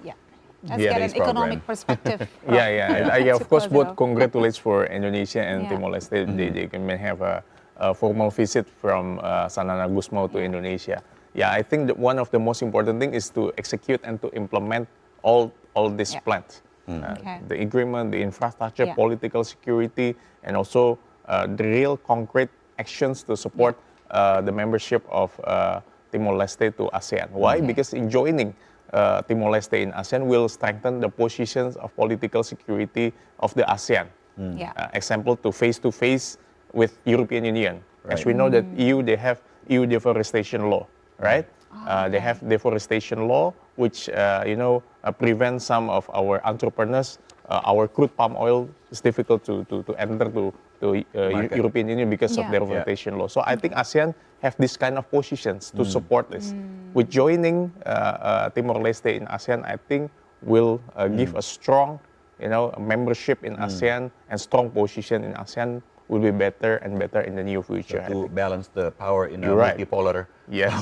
Let's get an economic perspective. Of course, both congratulates for Indonesia and Timor-Leste. They may have a formal visit from Sanana Gusmao to Indonesia. I think that one of the most important thing is to execute and to implement all these plans. The agreement, the infrastructure, political security, and also the real concrete actions to support the membership of Timor-Leste to ASEAN. Why? Because in joining Timor-Leste in ASEAN will strengthen the positions of political security of the ASEAN. Example, to face with European Union. As we know that EU, they have EU deforestation law, right? They have deforestation law, which prevents some of our entrepreneurs. Our crude palm oil is difficult to enter to European Union because of deforestation law. So I think ASEAN have this kind of positions to support this. With joining Timor-Leste in ASEAN, I think will give a strong, membership in ASEAN and strong position in ASEAN will be better and better in the near future. To balance the power in a multipolar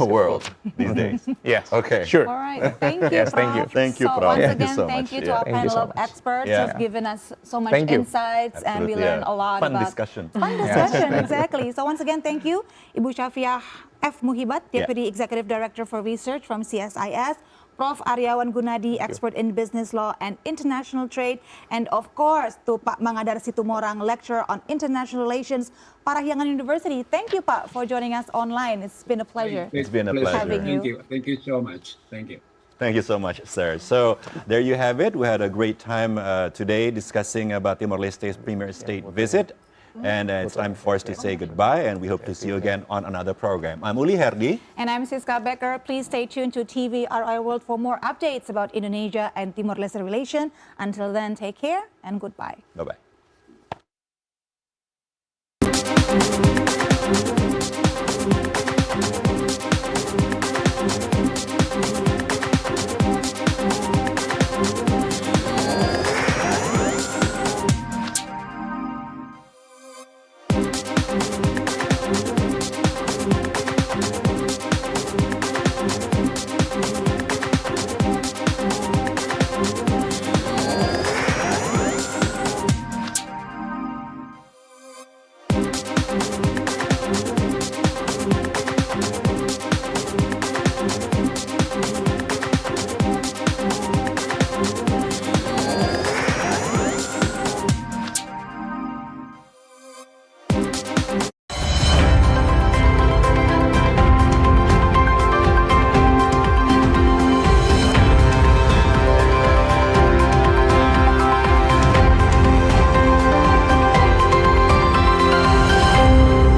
world these days. Yes. Okay. Sure. All right. Thank you, Yes, Prof. thank you. Thank you, So Prof. once Thank you again, so thank much. you to our Thank you panel so of much. experts who've given us so much Thank you. insights, and we Absolutely, learned a lot Fun about discussion. Fun discussion, exactly. So once again, thank you, Ibu Syafiah F. Muhibat, Deputy Executive Director for Research from CSIS, Prof. Aryawan Gunadi, expert in business law and international trade, and of course to Pak Mangadar Situmorang, lecturer on international relations, Parahyangan University. Thank you, Pak, for joining us online. It's been a pleasure. It's been a pleasure. Having you. Thank you. Thank you so much. Thank you. Thank you so much, sir. So there you have it. We had a great time today discussing about Timor-Leste's premier state visit. And it's time for us to say goodbye, and we hope to see you again on another program. I'm Uli Herdi. And I'm Siska Becker. Please stay tuned to TVRI World for more updates about Indonesia and Timor-Leste relation. Until then, take care and goodbye. Bye-bye.